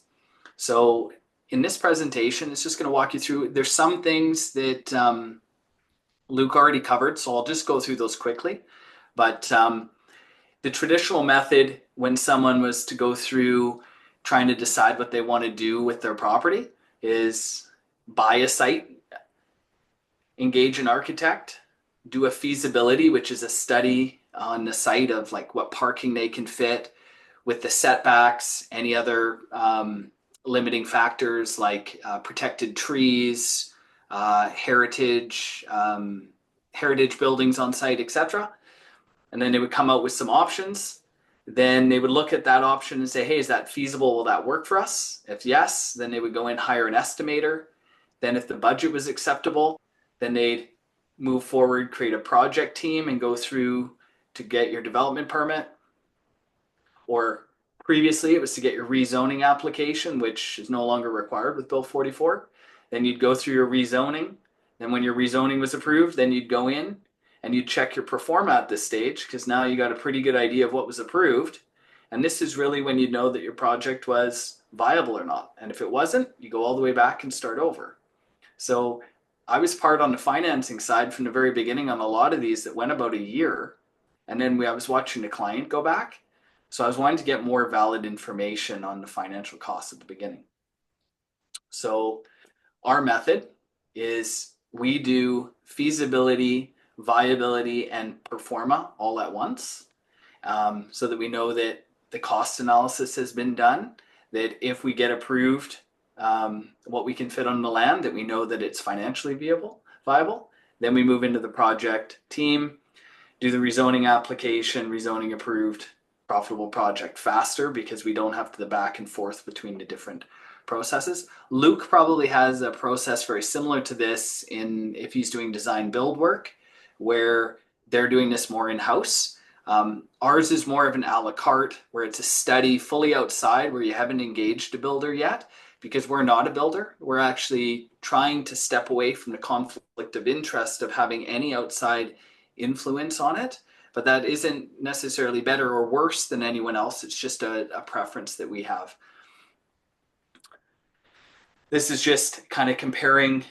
So in this presentation, it's just going to walk you through, there's some things that Luke already covered, so I'll just go through those quickly. But the traditional method, when someone was to go through trying to decide what they want to do with their property, is buy a site, engage an architect, do a feasibility, which is a study on the site of like what parking they can fit with the setbacks, any other limiting factors like protected trees, heritage buildings on site, etc. And then they would come out with some options. then they would look at that option and say, hey, is that feasible? Will that work for us? If yes, then they would go in, hire an estimator. Then if the budget was acceptable, then they'd move forward, create a project team and go through to get your development permit. Or previously it was to get your rezoning application, which is no longer required with Bill 44. Then you'd go through your rezoning. Then when your rezoning was approved, then you'd go in and you'd check your pro forma at this stage, because now you got a pretty good idea of what was approved. And this is really when you know that your project was viable or not. And if it wasn't, you go all the way back and start over. So I was part on the financing side from the very beginning on a lot of these that went about a year. And then I was watching the client go back. So I was wanting to get more valid information on the financial costs at the beginning. So our method is we do feasibility, viability, and pro forma all at once, so that we know that the cost analysis has been done, that if we get approved what we can fit on the land, that we know that it's financially viable. Then we move into the project team, do the rezoning application, rezoning approved, profitable project faster because we don't have the back and forth between the different processes. Luke probably has a process very similar to this if he's doing design build work, where they're doing this more in-house. Ours is more of an a la carte, where it's a study fully outside where you haven't engaged a builder yet, because we're not a builder. We're actually trying to step away from the conflict of interest of having any outside influence on it. But that isn't necessarily better or worse than anyone else. It's just a preference that we have. This is just kind of comparing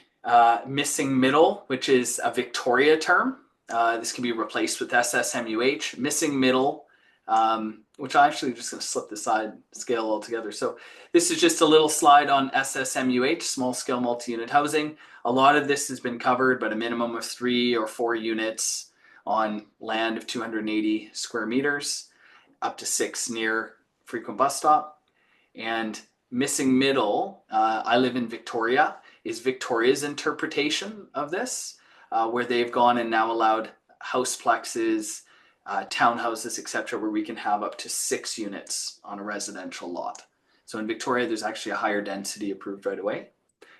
missing middle, which is a Victoria term. This can be replaced with SSMUH. Missing middle, which I'm actually just going to slip the side scale altogether. So this is just a little slide on SSMUH, small scale multi-unit housing. A lot of this has been covered, but a minimum of 3 or 4 units on land of 280 square meters, up to 6 near frequent bus stop. And missing middle, I live in Victoria, is Victoria's interpretation of this, where they've gone and now allowed houseplexes, townhouses, etc., where we can have up to 6 units on a residential lot. So in Victoria, there's actually a higher density approved right away,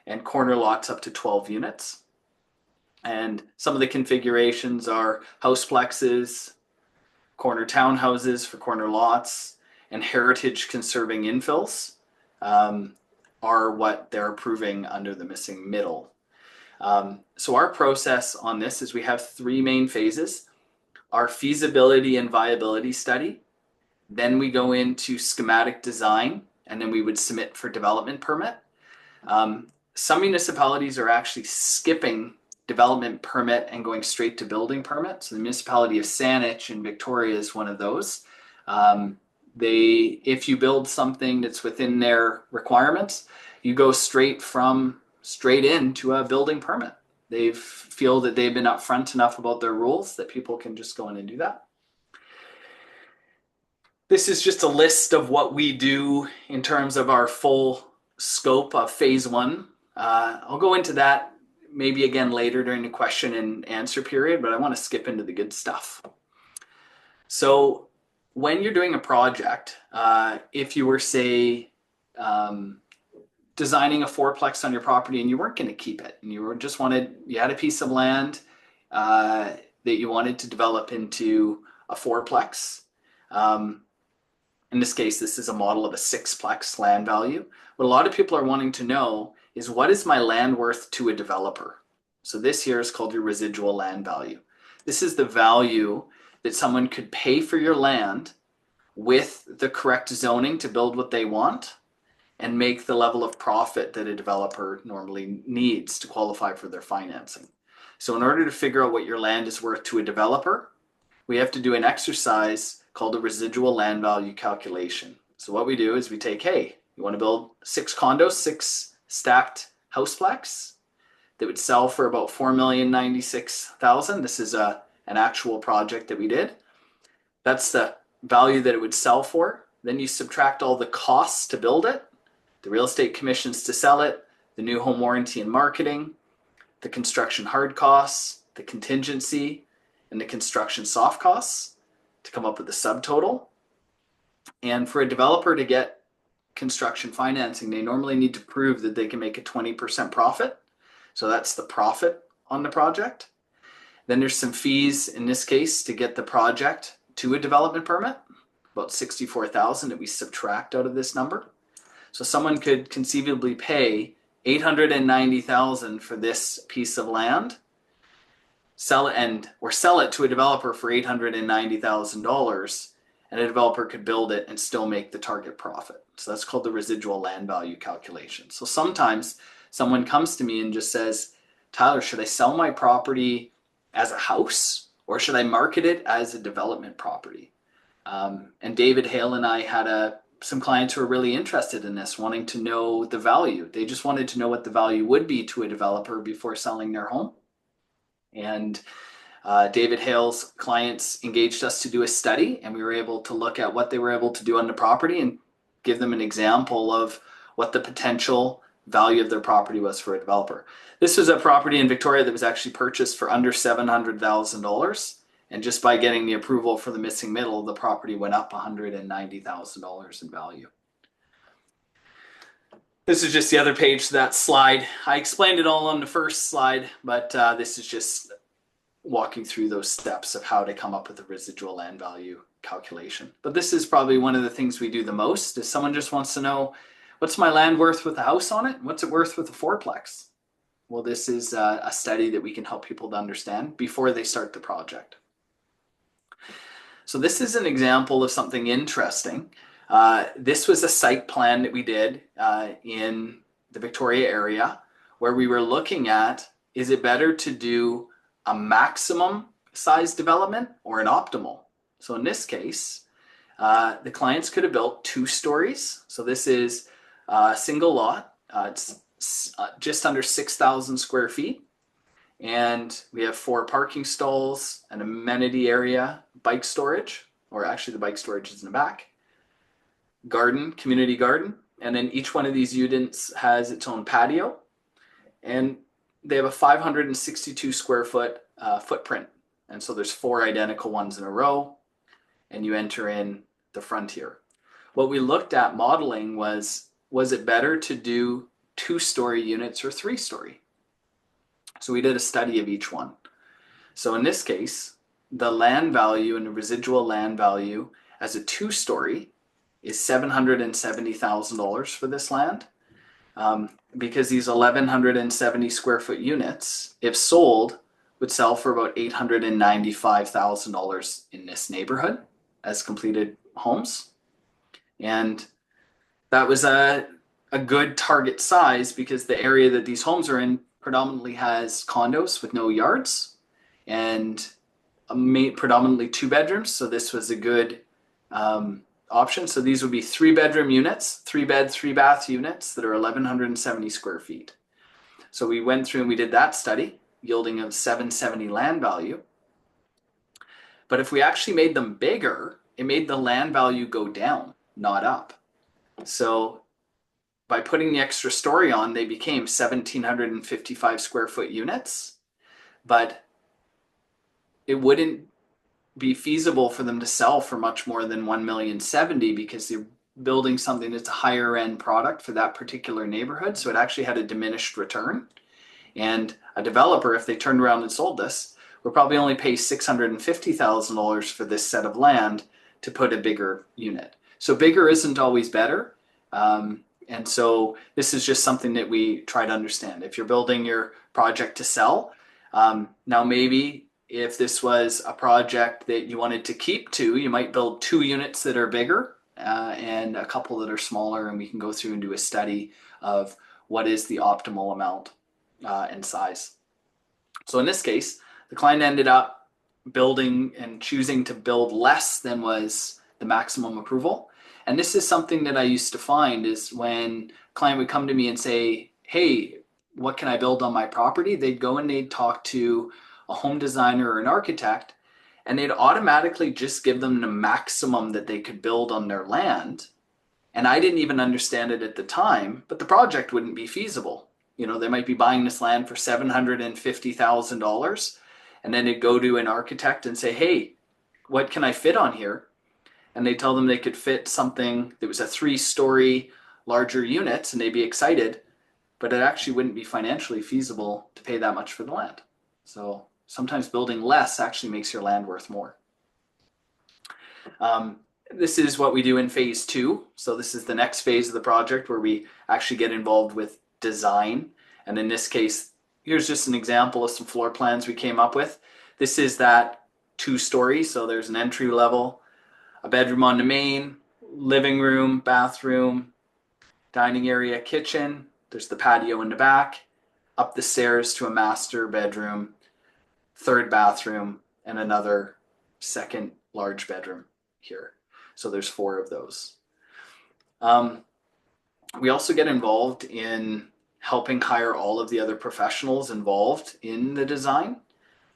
and corner lots up to 12 units. And some of the configurations are houseplexes, corner townhouses for corner lots, and heritage conserving infills are what they're approving under the missing middle. So our process on this is we have 3 main phases: our feasibility and viability study. Then we go into schematic design, and then we would submit for development permit. Some municipalities are actually skipping development permit and going straight to building permit. So the municipality of Saanich in Victoria is one of those. If you build something that's within their requirements, you go straight into a building permit. They feel that they've been upfront enough about their rules that people can just go in and do that. This is just a list of what we do in terms of our full scope of phase 1. I'll go into that maybe again later during the question and answer period, but I want to skip into the good stuff. So when you're doing a project, if you were, say, designing a 4-plex on your property and you weren't going to keep it, and you had a piece of land that you wanted to develop into a 4-plex. In this case, this is a model of a 6-plex land value. What a lot of people are wanting to know is, what is my land worth to a developer? So this here is called your residual land value. This is the value that someone could pay for your land with the correct zoning to build what they want and make the level of profit that a developer normally needs to qualify for their financing. So in order to figure out what your land is worth to a developer, we have to do an exercise called a residual land value calculation. So what we do is we take, hey, you want to build 6 condos, 6 stacked houseplex that would sell for about $4,096,000. This is an actual project that we did. That's the value that it would sell for. Then you subtract all the costs to build it, the real estate commissions to sell it, the new home warranty and marketing, the construction hard costs, the contingency, and the construction soft costs to come up with the subtotal. And for a developer to get construction financing, they normally need to prove that they can make a 20% profit. So that's the profit on the project. Then there's some fees in this case to get the project to a development permit, about $64,000 that we subtract out of this number. So someone could conceivably pay $890,000 for this piece of land, sell it to a developer for $890,000, and a developer could build it and still make the target profit. So that's called the residual land value calculation. So sometimes someone comes to me and just says, Tyler, should I sell my property as a house or should I market it as a development property? And David Hale and I had some clients who were really interested in this, wanting to know the value. They just wanted to know what the value would be to a developer before selling their home. And David Hale's clients engaged us to do a study, and we were able to look at what they were able to do on the property and give them an example of what the potential value of their property was for a developer. This was a property in Victoria that was actually purchased for under $700,000. And just by getting the approval for the missing middle, the property went up $190,000 in value. This is just the other page to that slide. I explained it all on the first slide, but this is just walking through those steps of how to come up with a residual land value calculation. But this is probably one of the things we do the most, is someone just wants to know, what's my land worth with a house on it? What's it worth with a fourplex? Well, this is a study that we can help people to understand before they start the project. So this is an example of something interesting. This was a site plan that we did in the Victoria area, where we were looking at, is it better to do a maximum size development or an optimal? So in this case, the clients could have built 2 stories. So this is a single lot. It's just under 6,000 square feet. And we have 4 parking stalls, an amenity area, bike storage, or actually the bike storage is in the back, garden, community garden. And then each one of these units has its own patio. And they have a 562 square foot footprint. And so there's 4 identical ones in a row, and you enter in the front here. What we looked at modeling was it better to do 2-story units or 3-story? So we did a study of each one. So in this case, the land value and the residual land value as a 2-story is $770,000 for this land. Because these 1,170 square foot units, if sold, would sell for about $895,000 in this neighborhood as completed homes. And that was a good target size because the area that these homes are in predominantly has condos with no yards and predominantly 2 bedrooms. So this was a good option. So these would be 3-bedroom units, 3-bed, 3-bath units that are 1,170 square feet. So we went through and we did that study, yielding of $770 land value. But if we actually made them bigger, it made the land value go down, not up. So by putting the extra story on, they became 1,755 square foot units, but it wouldn't be feasible for them to sell for much more than $1,070,000 because they're building something that's a higher end product for that particular neighborhood. So it actually had a diminished return. And a developer, if they turned around and sold this, would probably only pay $650,000 for this set of land to put a bigger unit. So bigger isn't always better. And so this is just something that we try to understand. If you're building your project to sell, now maybe if this was a project that you wanted to keep to, you might build 2 units that are bigger and a couple that are smaller, and we can go through and do a study of what is the optimal amount and size. So in this case, the client ended up building and choosing to build less than was the maximum approval. And this is something that I used to find is when a client would come to me and say, hey, what can I build on my property? They'd go and they'd talk to a home designer or an architect, and they'd automatically just give them the maximum that they could build on their land. And I didn't even understand it at the time, but the project wouldn't be feasible. You know, they might be buying this land for $750,000, and then they'd go to an architect and say, hey, what can I fit on here? and they tell them they could fit something that was a 3-story larger unit, and they'd be excited, but it actually wouldn't be financially feasible to pay that much for the land. So sometimes building less actually makes your land worth more. This is what we do in phase 2. So this is the next phase of the project where we actually get involved with design. And in this case, here's just an example of some floor plans we came up with. This is that 2-story. So there's an entry level, a bedroom on the main, living room, bathroom, dining area, kitchen. There's the patio in the back, up the stairs to a master bedroom, 3rd bathroom, and another 2nd large bedroom here. So there's 4 of those. We also get involved in helping hire all of the other professionals involved in the design.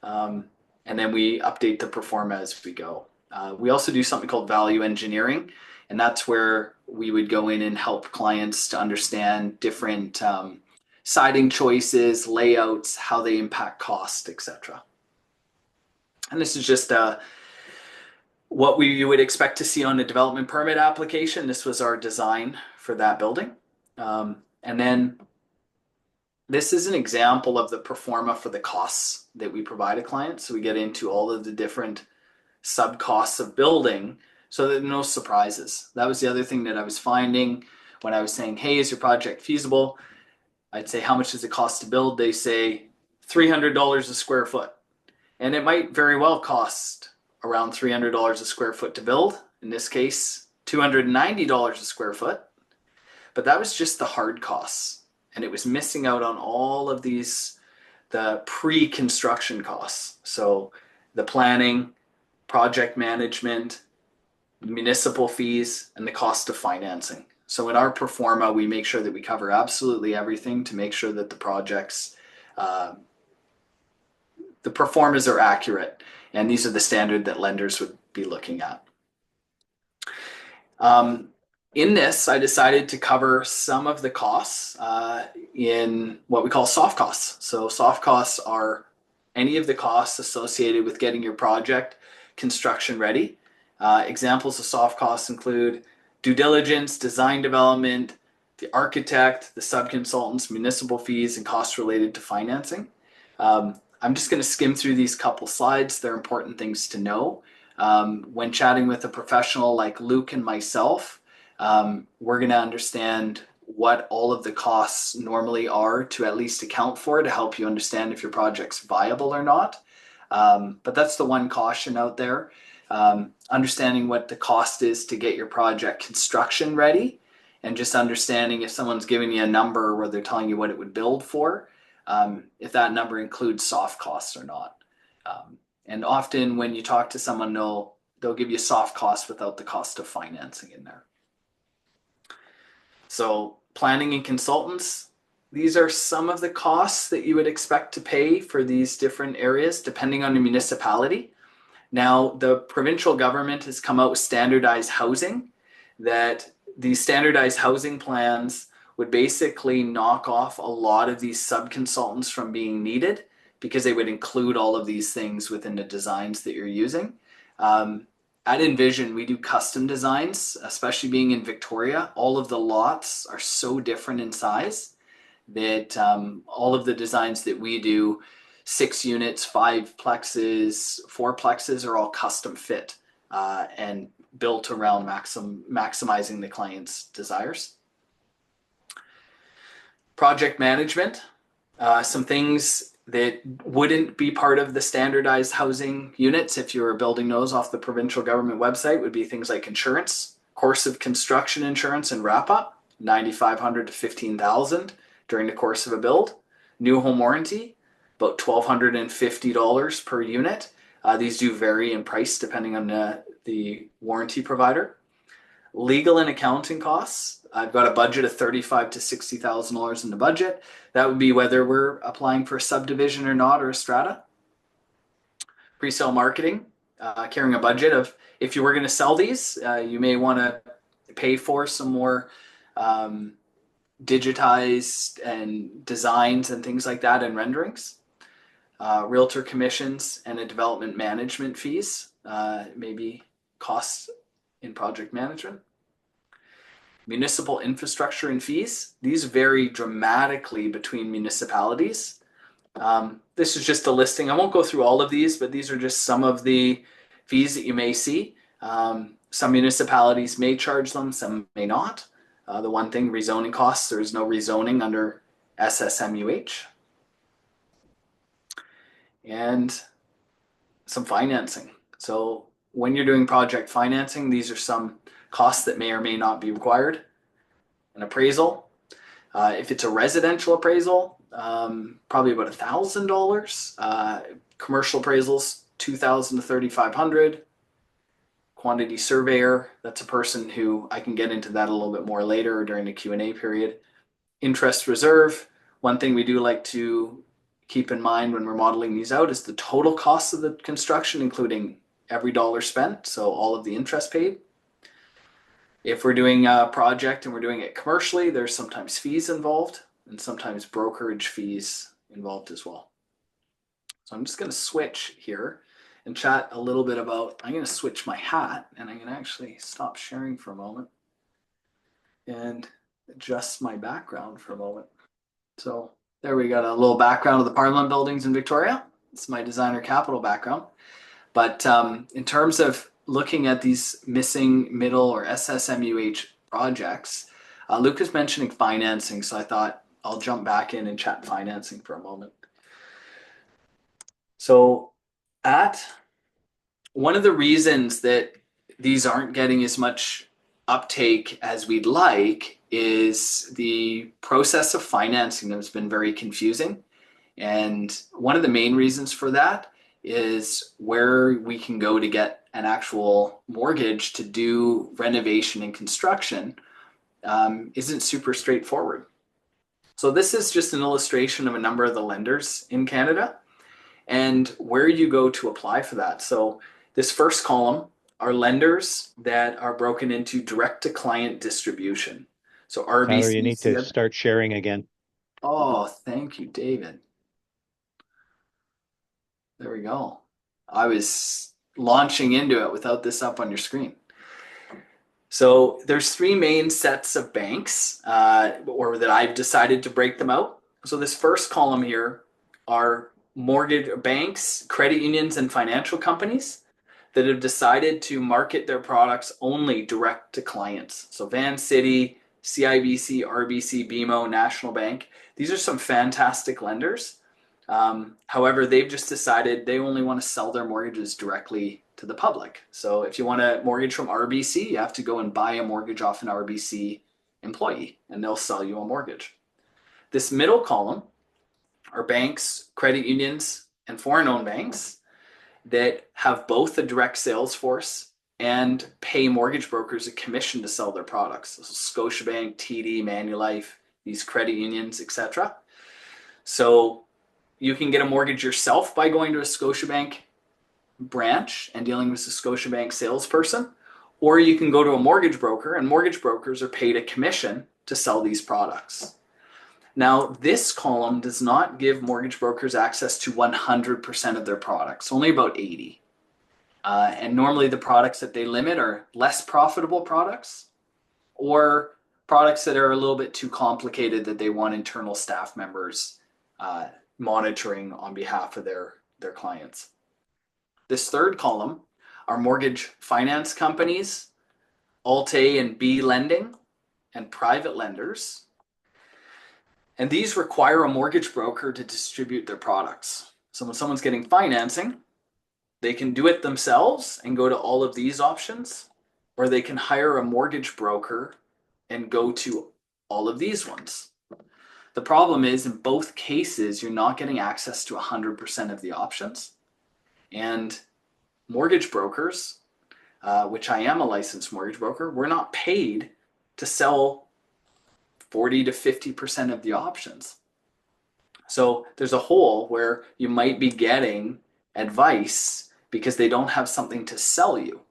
And then we update the pro forma as we go. We also do something called value engineering, and that's where we would go in and help clients to understand different siding choices, layouts, how they impact cost, etc. And this is just what you would expect to see on a development permit application. This was our design for that building. And then this is an example of the pro forma for the costs that we provide a client. So we get into all of the different sub costs of building so that no surprises. That was the other thing that I was finding when I was saying, hey, is your project feasible? I'd say, how much does it cost to build? They say $300 a square foot. And it might very well cost around $300 a square foot to build. In this case, $290 a square foot. But that was just the hard costs. And it was missing out on all of these, the pre-construction costs. So the planning, project management, municipal fees, and the cost of financing. So in our pro forma, we make sure that we cover absolutely everything to make sure that the projects, the pro formas are accurate. And these are the standard that lenders would be looking at. In this, I decided to cover some of the costs in what we call soft costs. So soft costs are any of the costs associated with getting your project construction ready. Examples of soft costs include due diligence, design development, the architect, the subconsultants, municipal fees, and costs related to financing. I'm just going to skim through these couple slides. They're important things to know. When chatting with a professional like Luke and myself, we're going to understand what all of the costs normally are to at least account for to help you understand if your project's viable or not. But that's the one caution out there. Understanding what the cost is to get your project construction ready, and just understanding if someone's giving you a number where they're telling you what it would build for, if that number includes soft costs or not. And often when you talk to someone, they'll give you soft costs without the cost of financing in there. So planning and consultants, these are some of the costs that you would expect to pay for these different areas depending on the municipality. Now, the provincial government has come out with standardized housing, that these standardized housing plans would basically knock off a lot of these sub-consultants from being needed because they would include all of these things within the designs that you're using. At Envision, we do custom designs, especially being in Victoria. All of the lots are so different in size that all of the designs that we do, 6 units, 5 plexes, 4 plexes, are all custom fit and built around maximizing the client's desires. Project management, some things that wouldn't be part of the standardized housing units if you were building those off the provincial government website would be things like insurance, course of construction insurance and wrap up, $9,500 to $15,000 during the course of a build. New home warranty, about $1,250 per unit. These do vary in price depending on the warranty provider. Legal and accounting costs. I've got a budget of $35,000 to $60,000 in the budget. That would be whether we're applying for a subdivision or not, or a strata. Pre-sale marketing, carrying a budget of, if you were going to sell these, you may want to pay for some more digitized and designs and things like that and renderings. Realtor commissions and a development management fees, maybe costs in project management. Municipal infrastructure and fees. These vary dramatically between municipalities. This is just a listing. I won't go through all of these, but these are just some of the fees that you may see. Some municipalities may charge them, some may not. The one thing, rezoning costs, there is no rezoning under SSMUH. And some financing. So when you're doing project financing, these are some costs that may or may not be required. An appraisal. If it's a residential appraisal, probably about $1,000. Commercial appraisals, $2,000 to $3,500. Quantity surveyor, that's a person who I can get into that a little bit more later during the Q&A period. Interest reserve. One thing we do like to keep in mind when we're modeling these out is the total cost of the construction, including every dollar spent, so all of the interest paid. If we're doing a project and we're doing it commercially, there's sometimes fees involved and sometimes brokerage fees involved as well. So I'm just going to switch here and chat a little bit about, I'm going to switch my hat and I'm going to actually stop sharing for a moment and adjust my background for a moment. So there we got a little background of the Parliament buildings in Victoria. It's my designer capital background. But in terms of looking at these missing middle or SSMUH projects, Luke is mentioning financing. So I thought I'll jump back in and chat financing for a moment. So one of the reasons that these aren't getting as much uptake as we'd like is the process of financing them has been very confusing. And one of the main reasons for that is where we can go to get an actual mortgage to do renovation and construction isn't super straightforward. So this is just an illustration of a number of the lenders in Canada and where you go to apply for that. So this first column are lenders that are broken into direct to client distribution. So RBC. Tyler, you need to start sharing again. Oh, thank you, David. There we go. I was launching into it without this up on your screen. So there's three main sets of banks, or that I've decided to break them out. So this first column here are mortgage banks, credit unions, and financial companies that have decided to market their products only direct to clients. So Van City, CIBC, RBC, BMO, National Bank. These are some fantastic lenders. However, they've just decided they only want to sell their mortgages directly to the public. So if you want a mortgage from RBC, you have to go and buy a mortgage off an RBC employee and they'll sell you a mortgage. This middle column are banks, credit unions, and foreign-owned banks that have both a direct sales force and pay mortgage brokers a commission to sell their products. So Scotiabank, TD, Manulife, these credit unions, etc. So you can get a mortgage yourself by going to a Scotiabank branch and dealing with a Scotiabank salesperson, or you can go to a mortgage broker, and mortgage brokers are paid a commission to sell these products. Now, this column does not give mortgage brokers access to 100% of their products, only about 80%. And normally the products that they limit are less profitable products or products that are a little bit too complicated that they want internal staff members monitoring on behalf of their clients. This third column are mortgage finance companies, Alt-A and B lending, and private lenders. And these require a mortgage broker to distribute their products. So when someone's getting financing, they can do it themselves and go to all of these options, or they can hire a mortgage broker and go to all of these ones. The problem is in both cases, you're not getting access to 100% of the options. And mortgage brokers, which I am a licensed mortgage broker, we're not paid to sell 40 to 50% of the options. So there's a hole where you might be getting advice because they don't have something to sell you.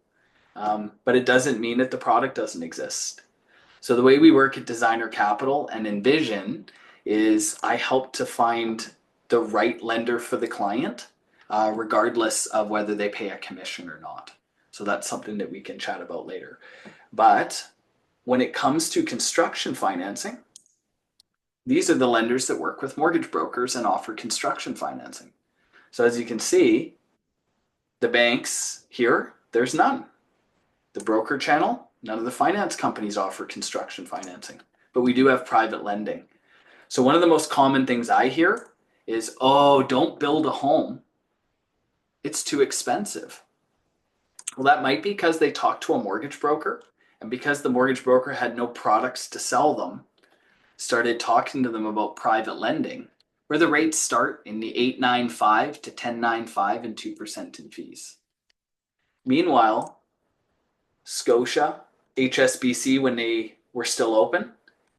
But it doesn't mean that the product doesn't exist. So the way we work at Designer Capital and Envision is I help to find the right lender for the client, regardless of whether they pay a commission or not. So that's something that we can chat about later. But when it comes to construction financing, these are the lenders that work with mortgage brokers and offer construction financing. So as you can see, the banks here, there's none. The broker channel, none of the finance companies offer construction financing, but we do have private lending. So one of the most common things I hear is, oh, don't build a home. It's too expensive. Well, that might be because they talked to a mortgage broker, and because the mortgage broker had no products to sell them, started talking to them about private lending, where the rates start in the 8.95 to 10.95 and 2% in fees. Meanwhile, Scotia, HSBC, when they were still open,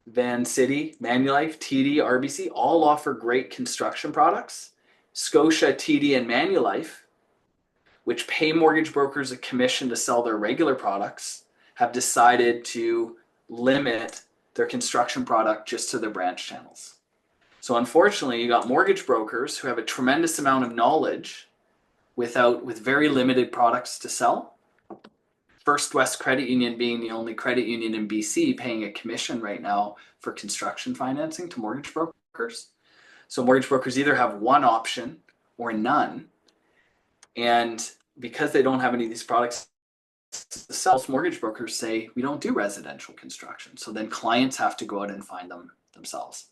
Van City, Manulife, TD, RBC, all offer great construction products. Scotia, TD, and Manulife, which pay mortgage brokers a commission to sell their regular products, have decided to limit their construction product just to their branch channels. So unfortunately, you got mortgage brokers who have a tremendous amount of knowledge with very limited products to sell. First West Credit Union being the only credit union in BC paying a commission right now for construction financing to mortgage brokers. So mortgage brokers either have one option or none. And because they don't have any of these products to sell, mortgage brokers say, we don't do residential construction. So then clients have to go out and find them themselves.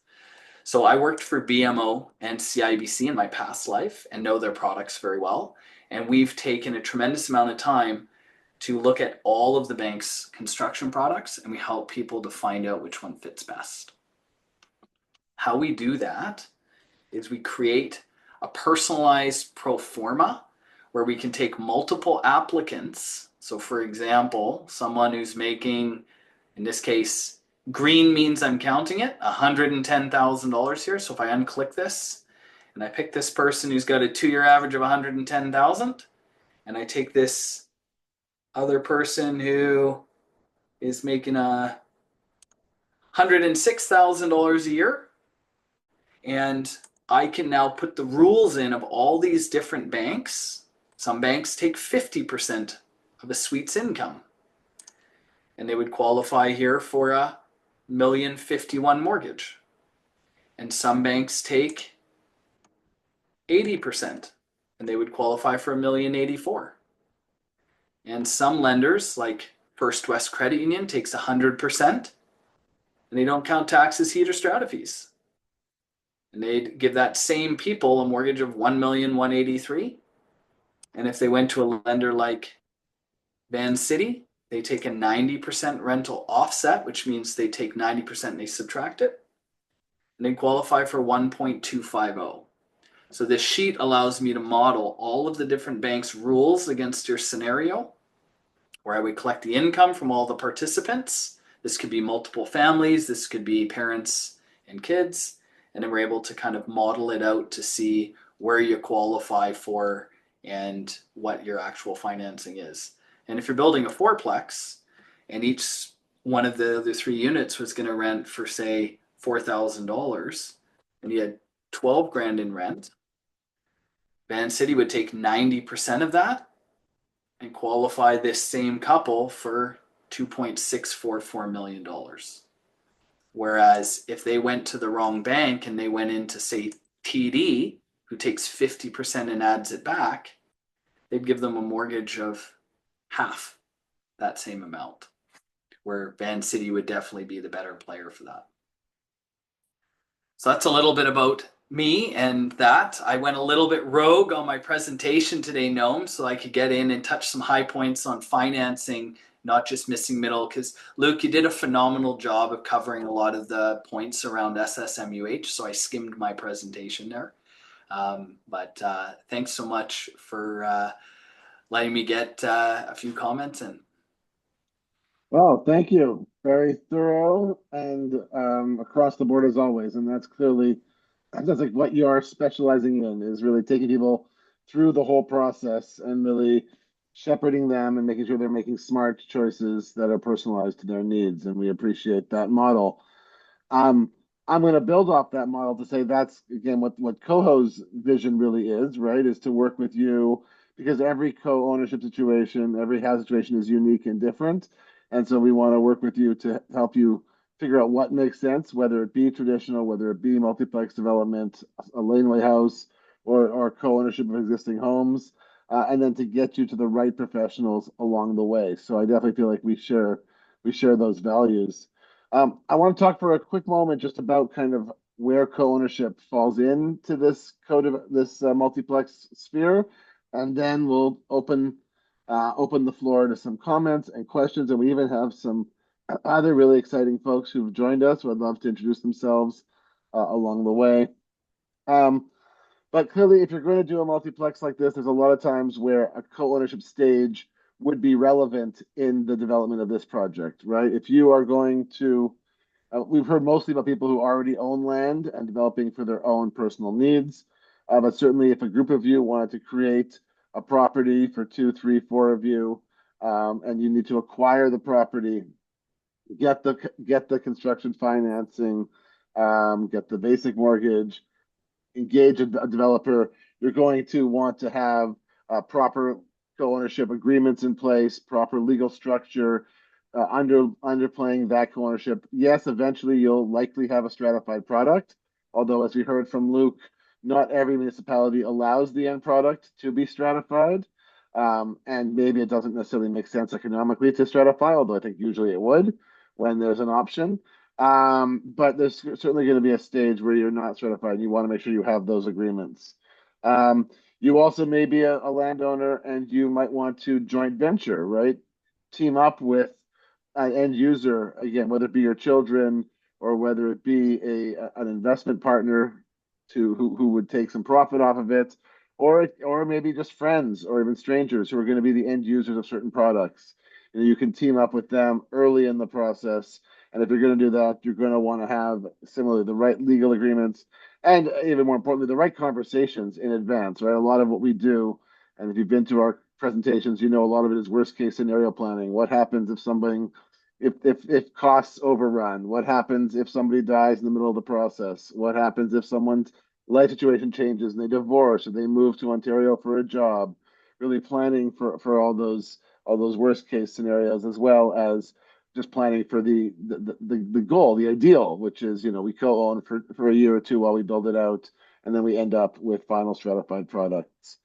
So I worked for BMO and CIBC in my past life and know their products very well. And we've taken a tremendous amount of time to look at all of the bank's construction products, and we help people to find out which one fits best. How we do that is we create a personalized pro forma where we can take multiple applicants. So for example, someone who's making, in this case, green means I'm counting it, $110,000 here. So if I unclick this and I pick this person who's got a 2-year average of 110,000, and I take this other person who is making $106,000 a year, and I can now put the rules in of all these different banks. Some banks take 50% of a suite's income, and they would qualify here for a $1,051,000 mortgage. And some banks take 80%, and they would qualify for a $1,084,000. And some lenders, like First West Credit Union, takes 100%, and they don't count taxes, heat, or strata fees. And they'd give that same people a mortgage of $1,183,000. And if they went to a lender like Van City, they take a 90% rental offset, which means they take 90% and they subtract it, and they qualify for 1.250. So this sheet allows me to model all of the different banks' rules against your scenario, where I would collect the income from all the participants. This could be multiple families, this could be parents and kids, and then we're able to kind of model it out to see where you qualify for and what your actual financing is. And if you're building a fourplex and each one of the other 3 units was going to rent for, say, $4,000, and you had 12 grand in rent, Van City would take 90% of that and qualify this same couple for $2.644 million. Whereas if they went to the wrong bank and they went into, say, TD, who takes 50% and adds it back, they'd give them a mortgage of half that same amount, where Van City would definitely be the better player for that. So that's a little bit about me and that. I went a little bit rogue on my presentation today, Noam, so I could get in and touch some high points on financing, not just missing middle, because Luke, you did a phenomenal job of covering a lot of the points around SSMUH, so I skimmed my presentation there. But thanks so much for letting me get a few comments in. Well, thank you. Very thorough and across the board as always. And that's like what you are specializing in, is really taking people through the whole process and really shepherding them and making sure they're making smart choices that are personalized to their needs. And we appreciate that model. I'm going to build off that model to say that's, again, what Coho's vision really is, right? Is to work with you, because every co-ownership situation, every house situation is unique and different. And so we want to work with you to help you figure out what makes sense, whether it be traditional, whether it be multiplex development, a laneway house, or co-ownership of existing homes, and then to get you to the right professionals along the way. So I definitely feel like we share those values. I want to talk for a quick moment just about kind of where co-ownership falls into this multiplex sphere, and then we'll open the floor to some comments and questions, and we even have some other really exciting folks who've joined us who would love to introduce themselves along the way. But clearly, if you're going to do a multiplex like this, there's a lot of times where a co-ownership stage would be relevant in the development of this project, right? If you are going to, we've heard mostly about people who already own land and developing for their own personal needs. But certainly, if a group of you wanted to create a property for 2, 3, 4 of you, and you need to acquire the property, get the construction financing, get the basic mortgage, engage a developer, you're going to want to have proper co-ownership agreements in place, proper legal structure, underplaying that co-ownership. Yes, eventually you'll likely have a stratified product, although as we heard from Luke, not every municipality allows the end product to be stratified. And maybe it doesn't necessarily make sense economically to stratify, although I think usually it would when there's an option. But there's certainly going to be a stage where you're not certified and you want to make sure you have those agreements. You also may be a landowner and you might want to joint venture, right? Team up with an end user, again, whether it be your children or whether it be an investment partner who would take some profit off of it, or maybe just friends or even strangers who are going to be the end users of certain products. You can team up with them early in the process. And if you're going to do that, you're going to want to have similarly the right legal agreements and even more importantly, the right conversations in advance, right? A lot of what we do, and if you've been to our presentations, you know a lot of it is worst case scenario planning. What happens if costs overrun? What happens if somebody dies in the middle of the process? What happens if someone's life situation changes and they divorce or they move to Ontario for a job? Really planning for all those worst case scenarios, as well as just planning for the goal, the ideal, which is, we co-own for a year or two while we build it out, and then we end up with final stratified products.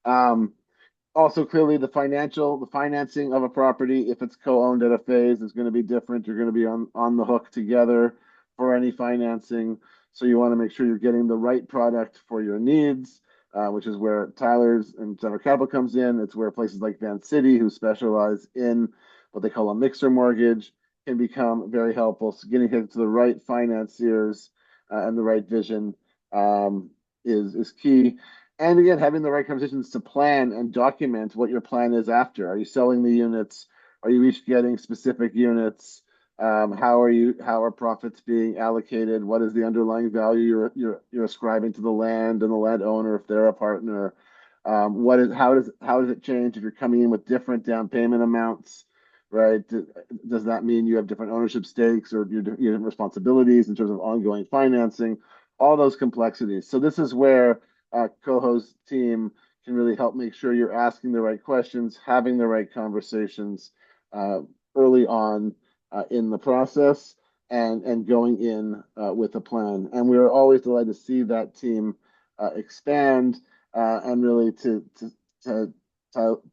Also, clearly, the financing of a property, if it's co-owned at a phase, is going to be different. You're going to be on the hook together for any financing. So you want to make sure you're getting the right product for your needs, which is where Tyler's and Center Capital comes in. It's where places like Van City, who specialize in what they call a mixer mortgage, can become very helpful. So getting hit to the right financiers and the right vision is key. And again, having the right conversations to plan and document what your plan is after. Are you selling the units? Are you each getting specific units? How are profits being allocated? What is the underlying value you're ascribing to the land and the landowner if they're a partner? How does it change if you're coming in with different down payment amounts, right? Does that mean you have different ownership stakes or you have responsibilities in terms of ongoing financing? All those complexities. So this is where co-host team can really help make sure you're asking the right questions, having the right conversations early on in the process, and going in with a plan. And we're always delighted to see that team expand, and really to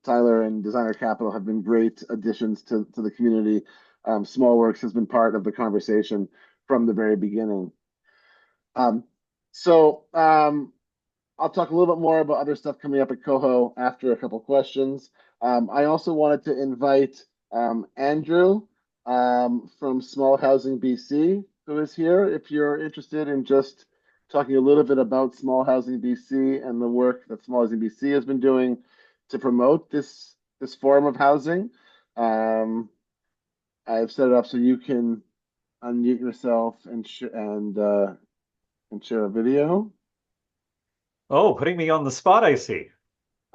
Tyler and Designer Capital have been great additions to the community. SmallWorks has been part of the conversation from the very beginning. I'll talk a little bit more about other stuff coming up at Coho after a couple questions. I also wanted to invite Andrew from Small Housing BC, who is here. If you're interested in just talking a little bit about Small Housing BC and the work that Small Housing BC has been doing to promote this form of housing, I've set it up so you can unmute yourself and share a video. Oh, putting me on the spot, I see.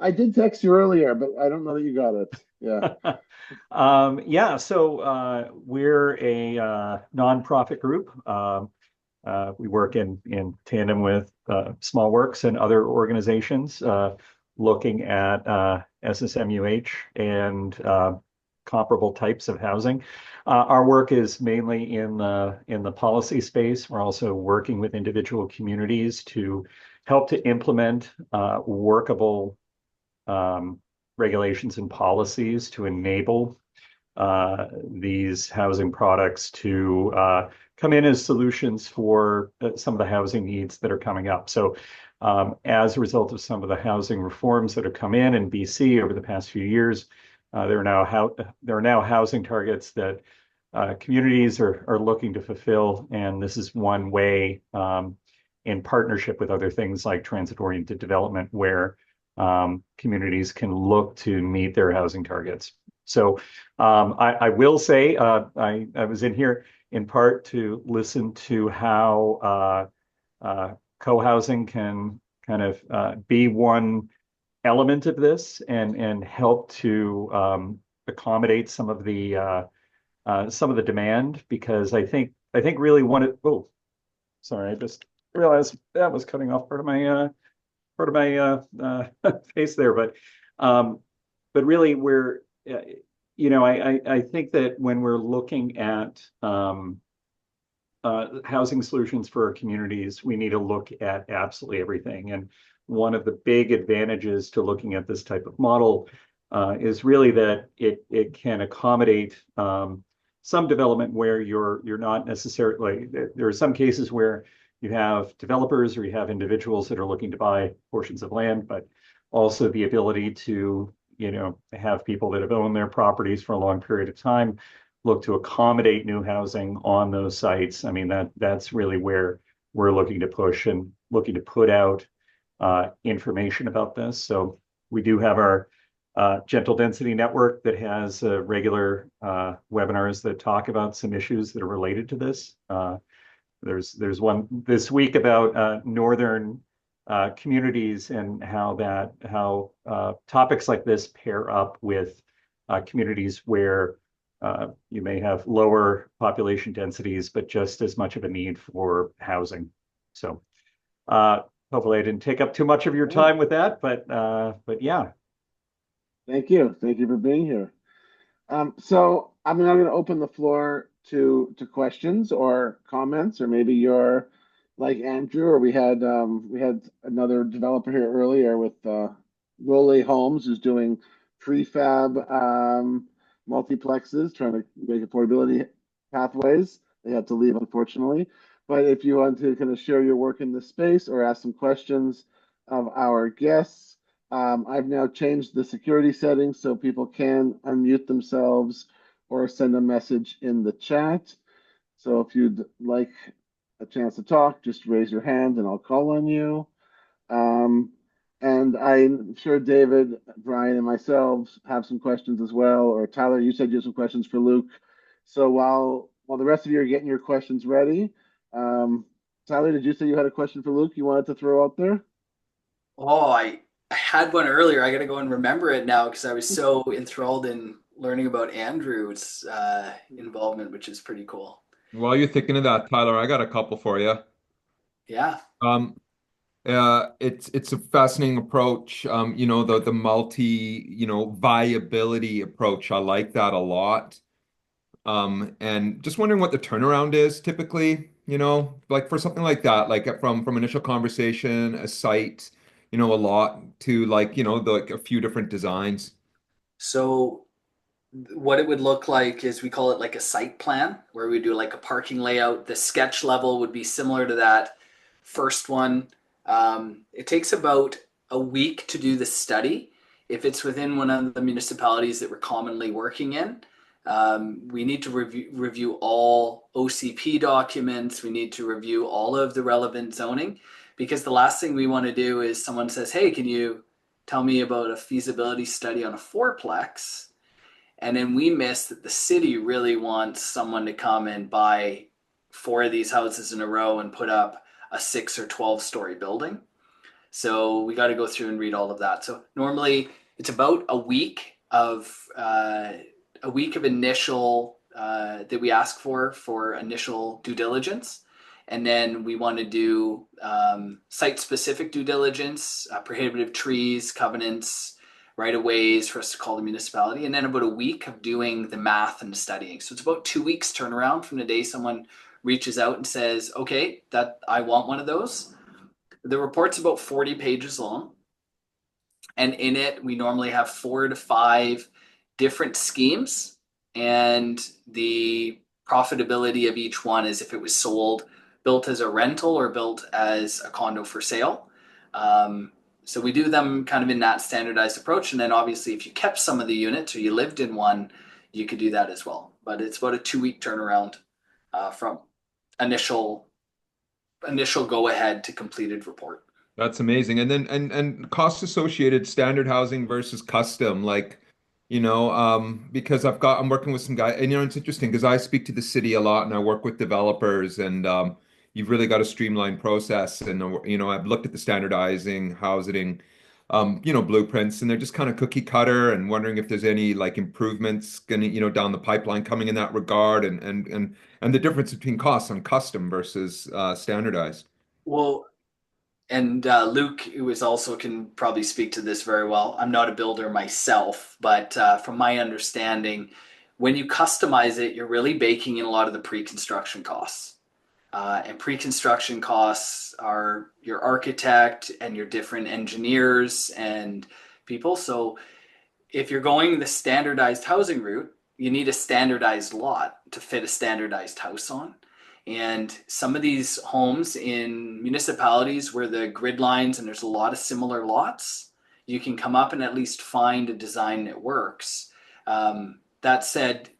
I did text you earlier, but I don't know that you got it. Yeah. Yeah, so we're a nonprofit group. We work in tandem with SmallWorks and other organizations. looking at SSMUH and comparable types of housing. Our work is mainly in the policy space. We're also working with individual communities to help to implement workable regulations and policies to enable these housing products to come in as solutions for some of the housing needs that are coming up. So as a result of some of the housing reforms that have come in BC over the past few years, there are now housing targets that communities are looking to fulfill, and this is one way in partnership with other things like transit-oriented development where communities can look to meet their housing targets. So I will say I was in here in part to listen to how co-housing can kind of be one element of this and help to accommodate some of the demand, because I think really oh, sorry, I just realized that was cutting off part of my face there, but really we're I think that when we're looking at housing solutions for our communities, we need to look at absolutely everything. And one of the big advantages to looking at this type of model is really that it can accommodate some development where you're not necessarily, there are some cases where you have developers or you have individuals that are looking to buy portions of land, but also the ability to have people that have owned their properties for a long period of time look to accommodate new housing on those sites. I mean, that's really where we're looking to push and looking to put out information about this. So we do have our gentle density network that has regular webinars that talk about some issues that are related to this. There's one this week about northern communities and how topics like this pair up with communities where you may have lower population densities, but just as much of a need for housing. So hopefully I didn't take up too much of your time with that, but yeah. Thank you. Thank you for being here. So I'm now going to open the floor to questions or comments, or maybe you're like Andrew, or we had another developer here earlier with Roley Homes, who's doing prefab multiplexes, trying to make affordability pathways. They had to leave, unfortunately. But if you want to kind of share your work in this space or ask some questions of our guests, I've now changed the security settings so people can unmute themselves or send a message in the chat. So if you'd like a chance to talk, just raise your hand and I'll call on you. And I'm sure David, Brian, and myself have some questions as well. Or Tyler, you said you have some questions for Luke. So while the rest of you are getting your questions ready, Tyler, did you say you had a question for Luke you wanted to throw out there? Oh, I had one earlier. I got to go and remember it now because I was so enthralled in learning about Andrew's involvement, which is pretty cool. While you're thinking of that, Tyler, I got a couple for you. Yeah. It's a fascinating approach. The viability approach. I like that a lot. And just wondering what the turnaround is typically, like for something like that, like from initial conversation, a site, a lot to like a few different designs. So what it would look like is we call it like a site plan where we do like a parking layout. The sketch level would be similar to that first one. It takes about a week to do the study. If it's within one of the municipalities that we're commonly working in, we need to review all OCP documents. We need to review all of the relevant zoning, because the last thing we want to do is someone says, hey, can you tell me about a feasibility study on a fourplex? And then we miss that the city really wants someone to come and buy 4 of these houses in a row and put up a 6 or 12-story building. So we got to go through and read all of that. So normally it's about a week of initial that we ask for initial due diligence. And then we want to do site-specific due diligence, prohibitive trees, covenants, right-of-ways for us to call the municipality, and then about a week of doing the math and the studying. So it's about 2 weeks turnaround from the day someone reaches out and says, okay, that I want one of those. The report's about 40 pages long. And in it, we normally have 4 to 5 different schemes. And the profitability of each one is if it was sold, built as a rental or built as a condo for sale. So we do them kind of in that standardized approach. And then obviously, if you kept some of the units or you lived in one, you could do that as well. But it's about a 2-week turnaround from initial go ahead to completed report. That's amazing. And then and cost associated standard housing versus custom, like, because I'm working with some guy, and it's interesting because I speak to the city a lot and I work with developers, and you've really got a streamlined process. And I've looked at the standardizing housing, blueprints, and they're just kind of cookie cutter, and wondering if there's any like improvements gonna, down the pipeline coming in that regard, and the difference between costs on custom versus standardized. Well, and Luke, who is also can probably speak to this very well. I'm not a builder myself, but from my understanding, when you customize it, you're really baking in a lot of the pre-construction costs. And pre-construction costs are your architect and your different engineers and people. So if you're going the standardized housing route, you need a standardized lot to fit a standardized house on. And some of these homes in municipalities where the grid lines and there's a lot of similar lots, you can come up and at least find a design that works. That said,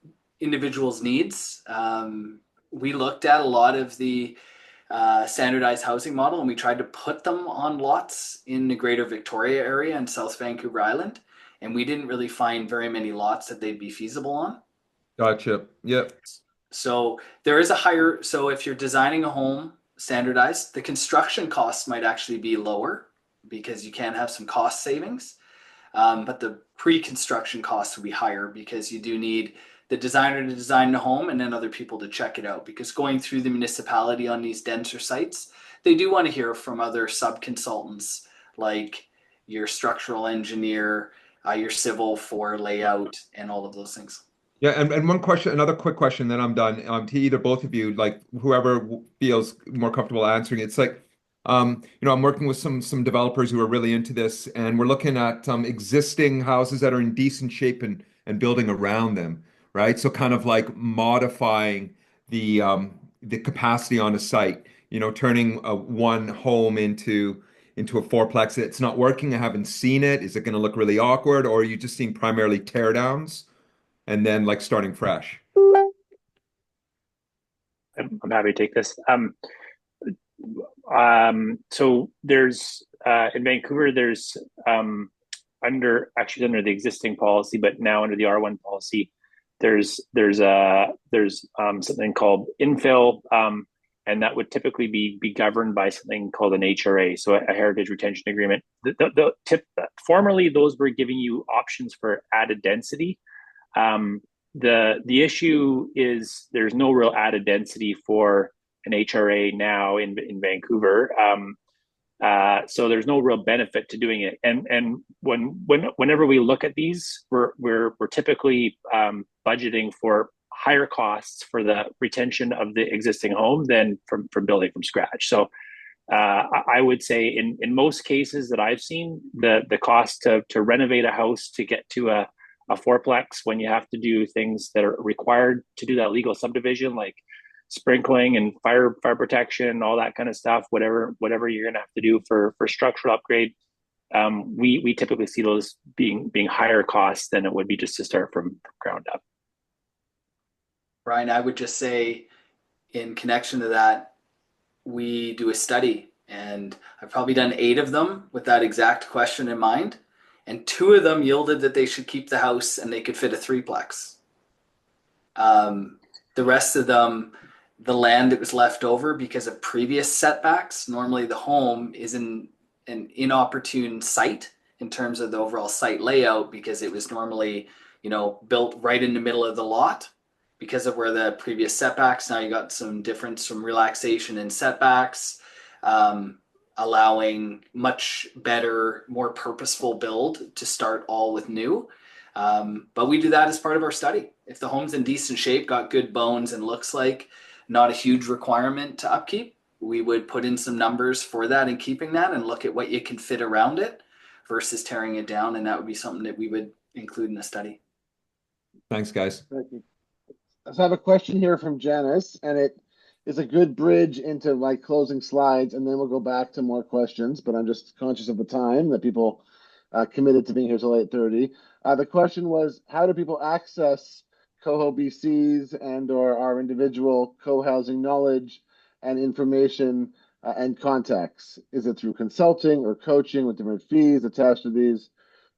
individuals' needs. We looked at a lot of the standardized housing model and we tried to put them on lots in the greater Victoria area and South Vancouver Island. And we didn't really find very many lots that they'd be feasible on. Gotcha. Yep. So there is so if you're designing a home standardized, the construction costs might actually be lower because you can have some cost savings. But the pre-construction costs will be higher because you do need the designer to design the home and then other people to check it out. Because going through the municipality on these denser sites, they do want to hear from other sub-consultants like your structural engineer, your civil for layout, and all of those things. Yeah, and another quick question, then I'm done. To either both of you, like whoever feels more comfortable answering. It's like, I'm working with some developers who are really into this, and we're looking at existing houses that are in decent shape and building around them, right? So kind of like modifying the capacity on a site, turning one home into a fourplex. It's not working. I haven't seen it. Is it going to look really awkward, or are you just seeing primarily tear downs? And then like starting fresh. I'm happy to take this. So there's in Vancouver, there's under the existing policy, but now under the R1 policy, there's something called infill, and that would typically be governed by something called an HRA, so a heritage retention agreement. Formerly, those were giving you options for added density. The issue is there's no real added density for an HRA now in Vancouver. So there's no real benefit to doing it. And whenever we look at these, we're typically budgeting for higher costs for the retention of the existing home than from building from scratch. So I would say in most cases that I've seen, the cost to renovate a house to get to a fourplex, when you have to do things that are required to do that legal subdivision, like sprinkling and fire protection, all that kind of stuff, whatever you're going to have to do for structural upgrade, we typically see those being higher costs than it would be just to start from ground up. Brian, I would just say in connection to that, we do a study, and I've probably done 8 of them with that exact question in mind. And 2 of them yielded that they should keep the house and they could fit a 3-plex. The rest of them, the land that was left over because of previous setbacks, normally the home is in an inopportune site in terms of the overall site layout because it was normally, built right in the middle of the lot. because of where the previous setbacks, now you got some difference from relaxation and setbacks, allowing much better, more purposeful build to start all with new. But we do that as part of our study. If the home's in decent shape, got good bones, and looks like not a huge requirement to upkeep, we would put in some numbers for that and keeping that and look at what you can fit around it versus tearing it down. And that would be something that we would include in the study. Thanks, guys. Thank you. So I have a question here from Janice, and it is a good bridge into my closing slides, and then we'll go back to more questions, but I'm just conscious of the time that people committed to being here till 8:30. The question was, how do people access Coho BC's and or our individual co-housing knowledge and information and contacts? Is it through consulting or coaching with different fees attached to these,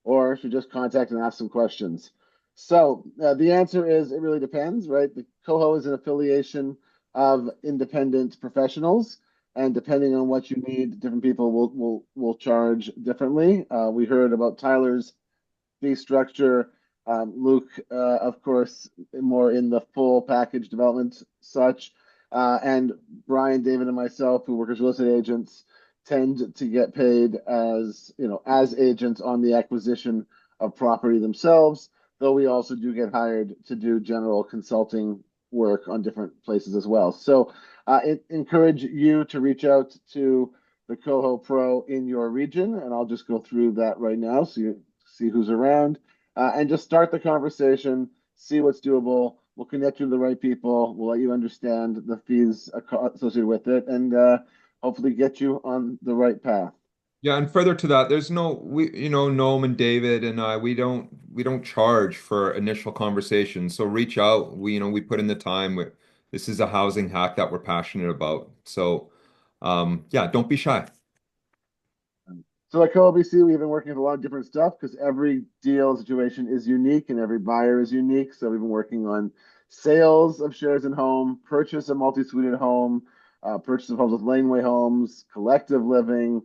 or should just contact and ask some questions? So the answer is it really depends, right? The Coho is an affiliation of independent professionals, and depending on what you need, different people will charge differently. We heard about Tyler's fee structure. Luke, of course, more in the full package development such. And Brian, David, and myself, who work as real estate agents, tend to get paid as, as agents on the acquisition of property themselves, though we also do get hired to do general consulting work on different places as well. So encourage you to reach out to the Coho Pro in your region, and I'll just go through that right now so you see who's around, and just start the conversation, see what's doable. We'll connect you to the right people. We'll let you understand the fees associated with it, and hopefully get you on the right path. Yeah, and further to that, there's Noam and David and I, we don't charge for initial conversations. So reach out. We put in the time. This is a housing hack that we're passionate about. So, yeah, don't be shy. So at CoLBC, we've been working with a lot of different stuff because every deal situation is unique and every buyer is unique. So we've been working on sales of shares in home, purchase of multi-suited home, purchase of homes with laneway homes, collective living,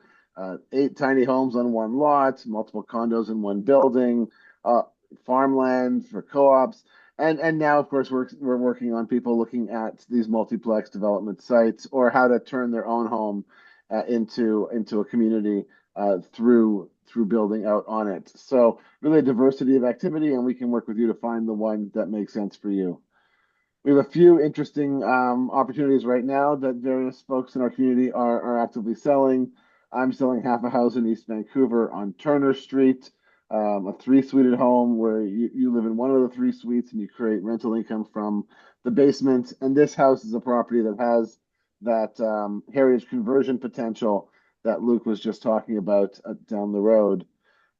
8 tiny homes on one lot, multiple condos in one building, farmland for co-ops. And now, of course, we're working on people looking at these multiplex development sites or how to turn their own home into a community through building out on it. So really a diversity of activity, and we can work with you to find the one that makes sense for you. We have a few interesting opportunities right now that various folks in our community are actively selling. I'm selling half a house in East Vancouver on Turner Street, a 3-suited home where you live in one of the 3 suites and you create rental income from the basement. And this house is a property that has that heritage conversion potential that Luke was just talking about down the road.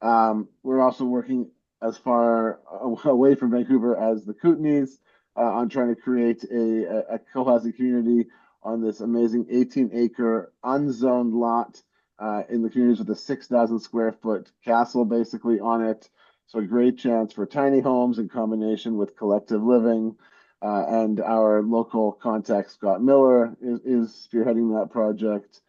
We're also working as far away from Vancouver as the Kootenays on trying to create a co-housing community on this amazing 18-acre unzoned lot in the communities with a 6,000 square foot castle basically on it. So a great chance for tiny homes in combination with collective living. And our local contact, Scott Miller, is spearheading that project.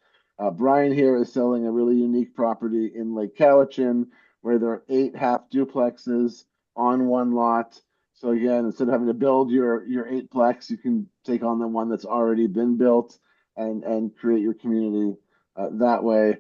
Brian here is selling a really unique property in Lake Cowichan where there are 8 half duplexes on one lot. So again, instead of having to build your 8-plex, you can take on the one that's already been built and create your community that way.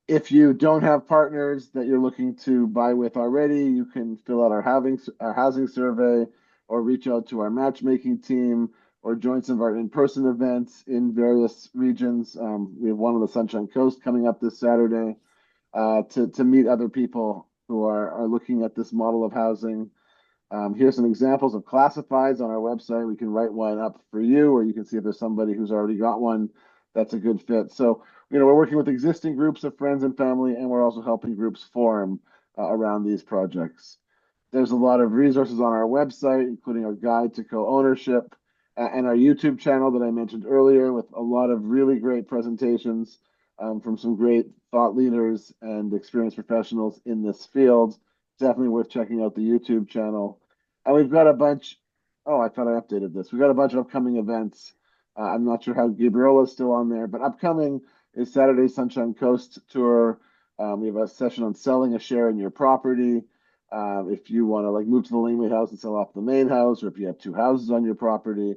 If you don't have partners that you're looking to buy with already, you can fill out our housing survey or reach out to our matchmaking team or join some of our in-person events in various regions. We have one on the Sunshine Coast coming up this Saturday to meet other people who are looking at this model of housing. Here's some examples of classifieds on our website. We can write one up for you, or you can see if there's somebody who's already got one that's a good fit. So, we're working with existing groups of friends and family, and we're also helping groups form around these projects. There's a lot of resources on our website, including our guide to co-ownership and our YouTube channel that I mentioned earlier with a lot of really great presentations from some great thought leaders and experienced professionals in this field. Definitely worth checking out the YouTube channel. And we've got a bunch, I thought I updated this. We've got a bunch of upcoming events. I'm not sure how Gabriella is still on there, but upcoming is Saturday Sunshine Coast Tour. We have a session on selling a share in your property. if you want to like move to the laneway house and sell off the main house, or if you have two houses on your property.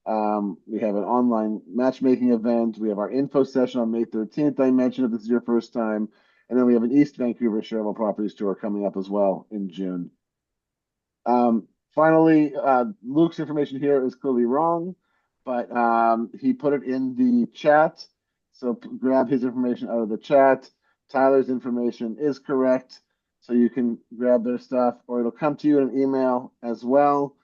We have an online matchmaking event. We have our info session on May 13th. I mentioned if this is your first time. And then we have an East Vancouver shareable properties tour coming up as well in June. Finally, Luke's information here is clearly wrong, but he put it in the chat. So grab his information out of the chat. Tyler's information is correct. So you can grab their stuff, or it'll come to you in an email as well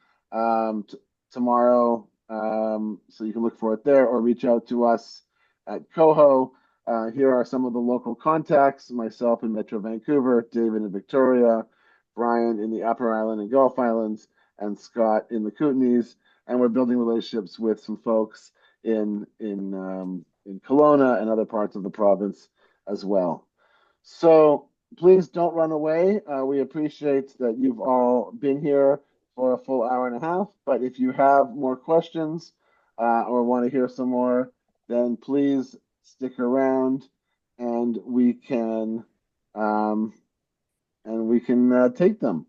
tomorrow. So you can look for it there, or reach out to us at Coho. Here are some of the local contacts: myself in Metro Vancouver, David in Victoria, Brian in the Upper Island and Gulf Islands, and Scott in the Kootenays. And we're building relationships with some folks in Kelowna and other parts of the province as well. So please don't run away. We appreciate that you've all been here for a full hour and a half. But if you have more questions or want to hear some more, then please stick around, and we can take them.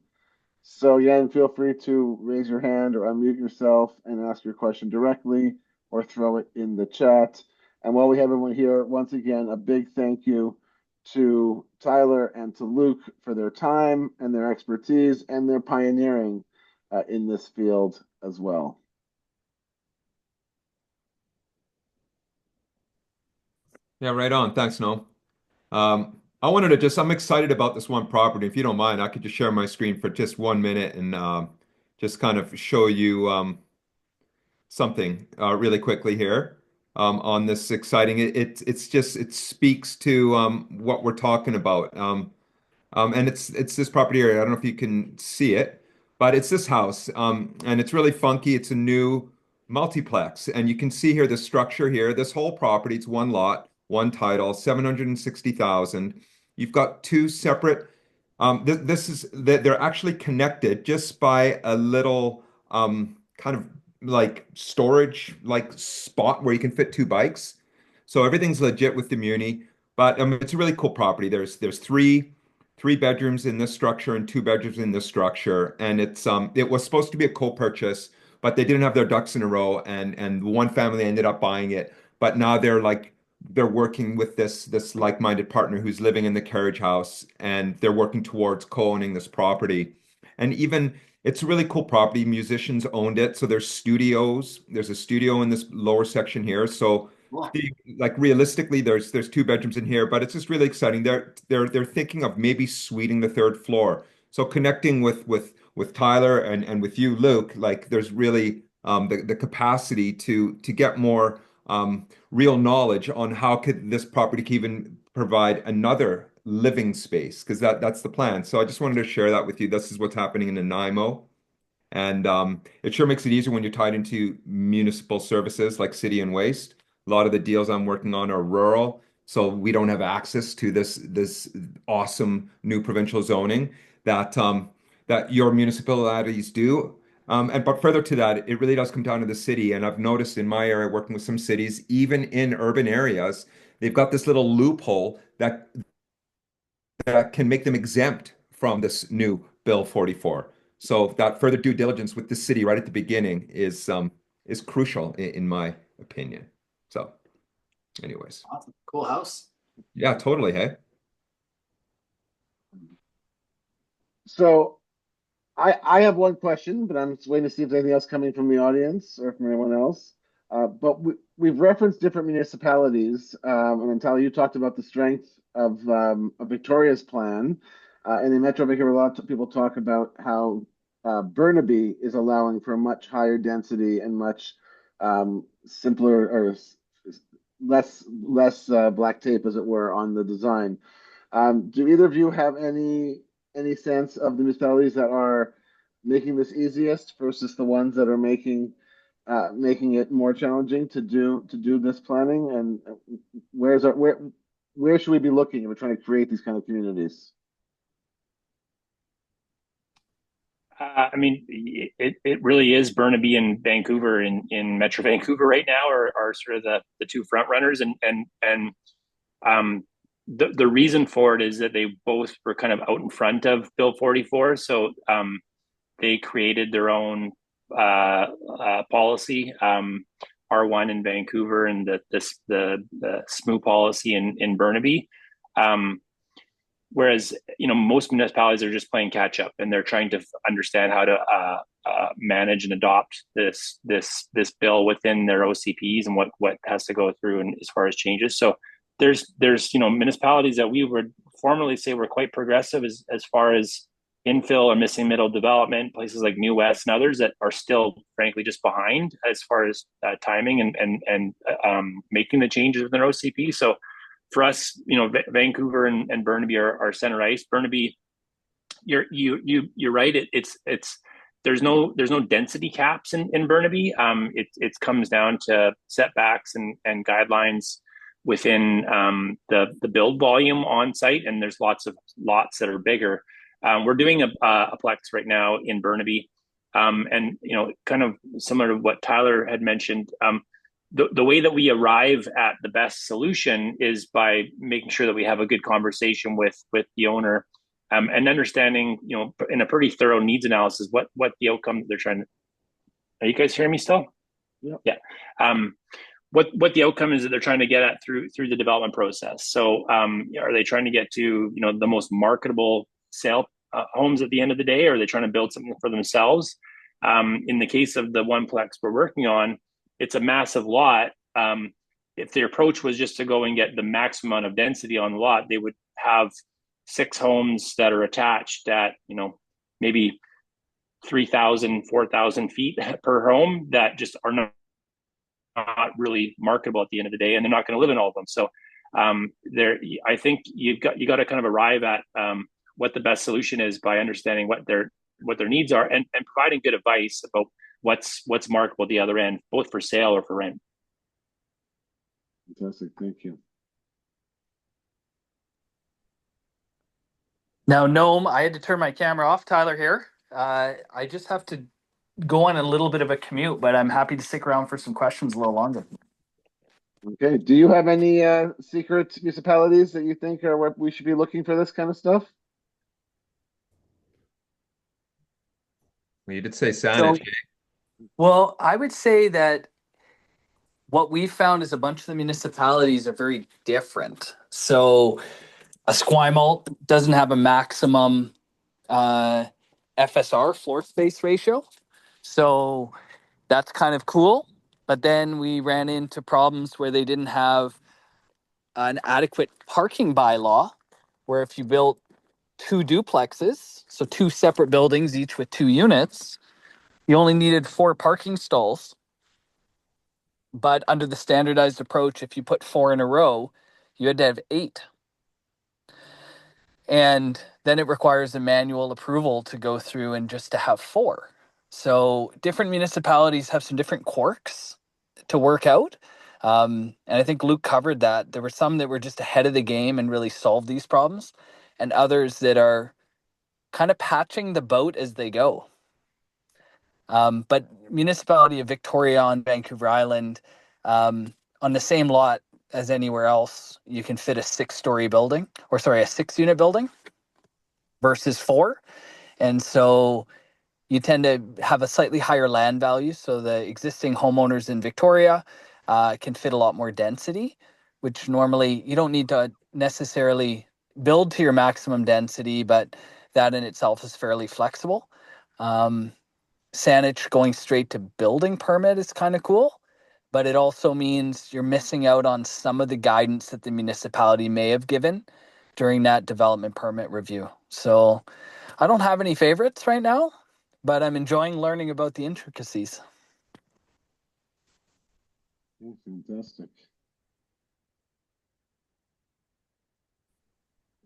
So again, feel free to raise your hand or unmute yourself and ask your question directly, or throw it in the chat. And while we have everyone here, once again, a big thank you to Tyler and to Luke for their time and their expertise and their pioneering in this field as well. Yeah, right on. Thanks, Noel. I'm excited about this one property. If you don't mind, I could just share my screen for just 1 minute and just kind of show you something really quickly here on this exciting. It speaks to what we're talking about. And it's this property area. I don't know if you can see it, but it's this house, and it's really funky. It's a new multiplex, and you can see here the structure here. This whole property, it's one lot, one title, 760,000. You've got two separate. This is that they're actually connected just by a little kind of like storage like spot where you can fit two bikes. So everything's legit with the Muni, but it's a really cool property. There's three bedrooms in this structure and two bedrooms in this structure. And it was supposed to be a co-purchase, but they didn't have their ducks in a row, and one family ended up buying it. But now they're working with this like-minded partner who's living in the carriage house, and they're working towards co-owning this property. And even it's a really cool property. Musicians owned it, so there's studios. There's a studio in this lower section here. So Cool. like realistically, there's two bedrooms in here, but it's just really exciting. They're thinking of maybe suiting the third floor. So connecting with Tyler and with you, Luke, like there's really the capacity to get more real knowledge on how could this property can even provide another living space, because that's the plan. So I just wanted to share that with you. This is what's happening in Nanaimo. And it sure makes it easier when you're tied into municipal services like city and waste. A lot of the deals I'm working on are rural, so we don't have access to this awesome new provincial zoning that your municipalities do. But further to that, it really does come down to the city. And I've noticed in my area, working with some cities, even in urban areas, they've got this little loophole that can make them exempt from this new Bill 44. So that further due diligence with the city right at the beginning is crucial in my opinion. So, anyways, Awesome. Cool house. yeah, totally. Hey, So I have one question, but I'm just waiting to see if there's anything else coming from the audience or from anyone else. But we've referenced different municipalities, and Natalia, you talked about the strength of Victoria's plan. And in Metro Vancouver, a lot of people talk about how Burnaby is allowing for a much higher density and much simpler or less black tape, as it were, on the design. Do either of you have any sense of the municipalities that are making this easiest versus the ones that are making it more challenging to do this planning? And where should we be looking if we're trying to create these kind of communities? I mean, it really is Burnaby and Vancouver in Metro Vancouver right now are sort of the two front runners, and the reason for it is that they both were kind of out in front of Bill 44. So they created their own policy, R1 in Vancouver, and the SMU policy in Burnaby. Whereas, most municipalities are just playing catch up, and they're trying to understand how to manage and adopt this bill within their OCPs and what has to go through and as far as changes. So there's municipalities that we would formerly say were quite progressive as far as infill or missing middle development, places like New West and others that are still frankly just behind as far as timing and making the changes within their OCP. So for us, Vancouver and Burnaby are center ice. Burnaby, you're right. It's there's no density caps in Burnaby. It comes down to setbacks and guidelines within the build volume on site, and there's lots of lots that are bigger. We're doing a plex right now in Burnaby, and kind of similar to what Tyler had mentioned. The way that we arrive at the best solution is by making sure that we have a good conversation with the owner, and understanding, in a pretty thorough needs analysis, what the outcome that they're trying to. Are you guys hearing me still? Yeah. What the outcome is that they're trying to get at through the development process. So, are they trying to get to the most marketable sale homes at the end of the day, or are they trying to build something for themselves? In the case of the one plex we're working on, it's a massive lot. If the approach was just to go and get the maximum amount of density on the lot, they would have 6 homes that are attached at, maybe 3,000, 4,000 feet per home that just are not really marketable at the end of the day, and they're not going to live in all of them. So I think you got to kind of arrive at what the best solution is by understanding what their needs are, and providing good advice about what's marketable at the other end, both for sale or for rent. Fantastic, thank you. Now, Noam, I had to turn my camera off. Tyler here. I just have to go on a little bit of a commute, but I'm happy to stick around for some questions a little longer. Okay. Do you have any secret municipalities that you think are what we should be looking for this kind of stuff? Well, you did say Saanich. Well, I would say that what we found is a bunch of the municipalities are very different. So Esquimalt doesn't have a maximum FSR, floor space ratio. So that's kind of cool. But then we ran into problems where they didn't have an adequate parking bylaw, where if you built 2 duplexes, so 2 separate buildings, each with 2 units, you only needed 4 parking stalls. But under the standardized approach, if you put 4 in a row, you had to have 8. And then it requires a manual approval to go through and just to have 4. So different municipalities have some different quirks to work out. And I think Luke covered that. There were some that were just ahead of the game and really solved these problems, and others that are kind of patching the boat as they go. But Municipality of Victoria on Vancouver Island, on the same lot as anywhere else, you can fit a 6-story building, a 6-unit building versus 4. And so you tend to have a slightly higher land value. So the existing homeowners in Victoria can fit a lot more density, which normally you don't need to necessarily build to your maximum density, but that in itself is fairly flexible. Saanich going straight to building permit is kind of cool, but it also means you're missing out on some of the guidance that the municipality may have given during that development permit review. So I don't have any favorites right now, but I'm enjoying learning about the intricacies. Oh, fantastic.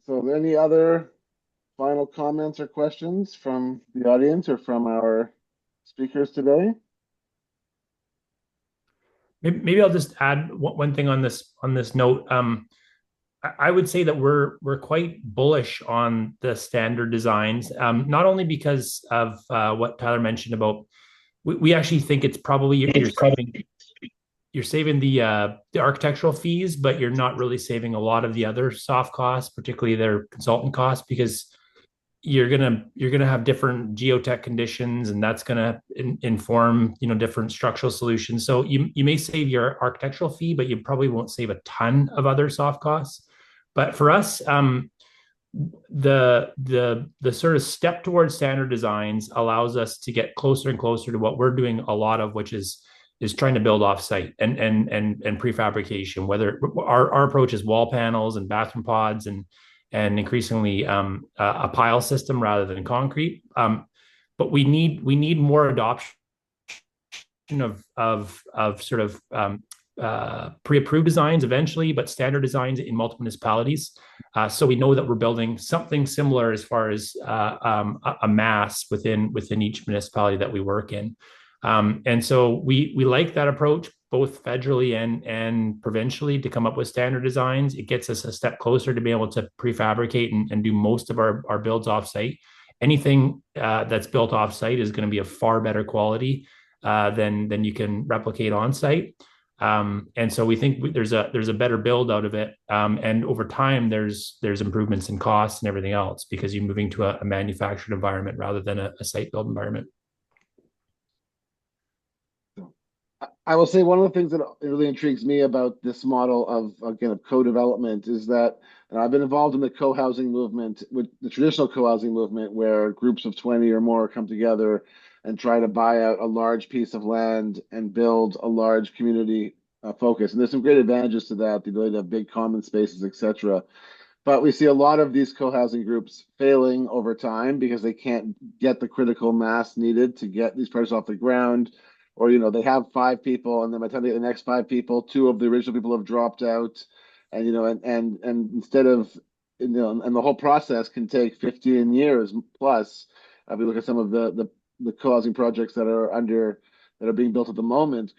So, are there any other final comments or questions from the audience or from our speakers today? Maybe I'll just add one thing on this note. I would say that we're quite bullish on the standard designs, not only because of what Tyler mentioned about. We actually think it's probably you're saving the architectural fees, but you're not really saving a lot of the other soft costs, particularly their consultant costs, because you're gonna have different geotech conditions, and that's gonna inform different structural solutions. So you may save your architectural fee, but you probably won't save a ton of other soft costs. But for us, the sort of step towards standard designs allows us to get closer and closer to what we're doing a lot of, which is trying to build offsite and prefabrication. Whether our approach is wall panels and bathroom pods and increasingly a pile system rather than concrete. But we need more adoption of sort of pre-approved designs eventually, but standard designs in multiple municipalities. So we know that we're building something similar as far as a mass within each municipality that we work in. And so we like that approach, both federally and provincially, to come up with standard designs. It gets us a step closer to be able to prefabricate and do most of our builds offsite. Anything that's built offsite is going to be of far better quality than you can replicate on site. And so we think there's a better build out of it. And over time, there's improvements in costs and everything else, because you're moving to a manufactured environment rather than a site build environment. I will say one of the things that really intrigues me about this model of co-development is that I've been involved in the co-housing movement, with the traditional co-housing movement, where groups of 20 or more come together and try to buy out a large piece of land and build a large community focus. And there's some great advantages to that, the ability to have big common spaces, etc. But we see a lot of these co-housing groups failing over time because they can't get the critical mass needed to get these projects off the ground. Or, they have 5 people, and then by the time they get the next 5 people, 2 of the original people have dropped out. And, and instead of, and the whole process can take 15 years plus. We look at some of the co-housing projects that are being built at the moment.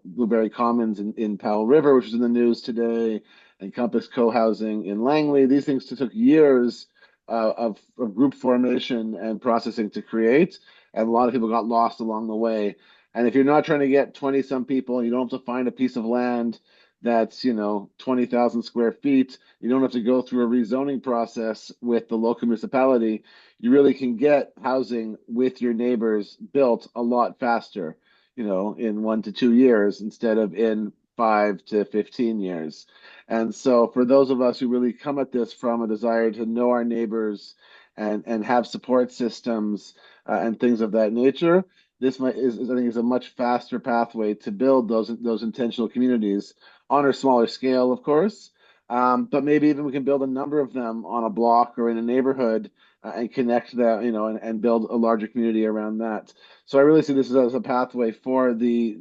Blueberry Commons in Powell River, which is in the news today, and Compass Co-housing in Langley. These things took years of group formation and processing to create, and a lot of people got lost along the way. And if you're not trying to get 20-some people, you don't have to find a piece of land that's 20,000 square feet. You don't have to go through a rezoning process with the local municipality. You really can get housing with your neighbors built a lot faster, in 1 to 2 years instead of in 5 to 15 years. And so for those of us who really come at this from a desire to know our neighbors and have support systems and things of that nature, this I think is a much faster pathway to build those intentional communities on a smaller scale, of course. But maybe even we can build a number of them on a block or in a neighborhood and connect that, and build a larger community around that. So I really see this as a pathway for the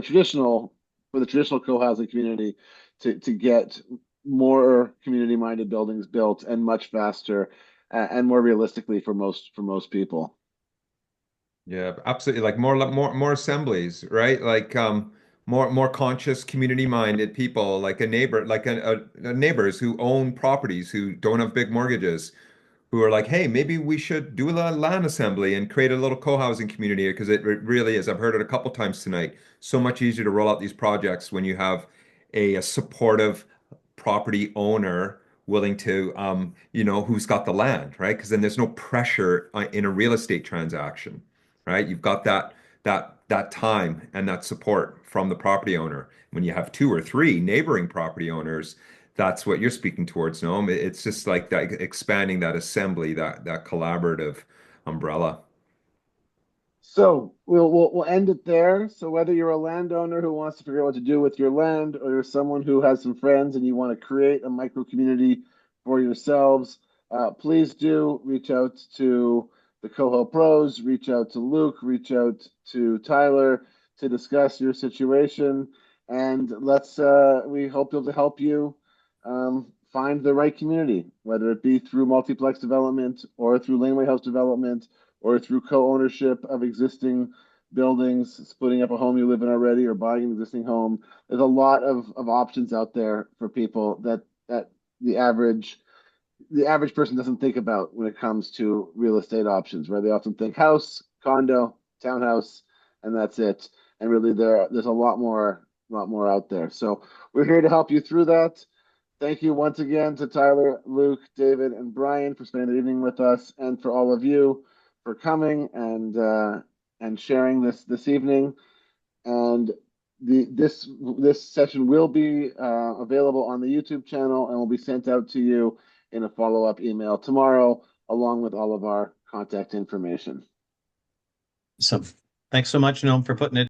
traditional co-housing community to get more community-minded buildings built, and much faster and more realistically for most people. Yeah, absolutely. Like more assemblies, right? Like more conscious, community-minded people, like a neighbor, like a neighbors who own properties, who don't have big mortgages, who are like, hey, maybe we should do a land assembly and create a little co-housing community, because it really is. I've heard it a couple times tonight. So much easier to roll out these projects when you have a supportive property owner willing to, who's got the land, right? Because then there's no pressure in a real estate transaction, right? You've got that time and that support from the property owner. When you have 2 or 3 neighboring property owners, that's what you're speaking towards, Noam. It's just like that, expanding that assembly, that collaborative umbrella. So we'll end it there. So whether you're a landowner who wants to figure out what to do with your land, or you're someone who has some friends and you want to create a micro community for yourselves, please do reach out to the Coho Pros, reach out to Luke, reach out to Tyler to discuss your situation, and we hope to help you find the right community, whether it be through multiplex development or through laneway house development, or through co-ownership of existing buildings, splitting up a home you live in already, or buying an existing home. There's a lot of options out there for people that the average person doesn't think about when it comes to real estate options, where they often think house, condo, townhouse, and that's it. and really there's a lot more out there. So we're here to help you through that. Thank you once again to Tyler, Luke, David, and Brian for spending the evening with us, and for all of you for coming and sharing this evening. And this session will be available on the YouTube channel and will be sent out to you in a follow-up email tomorrow, along with all of our contact information. So thanks so much, Noam, for putting it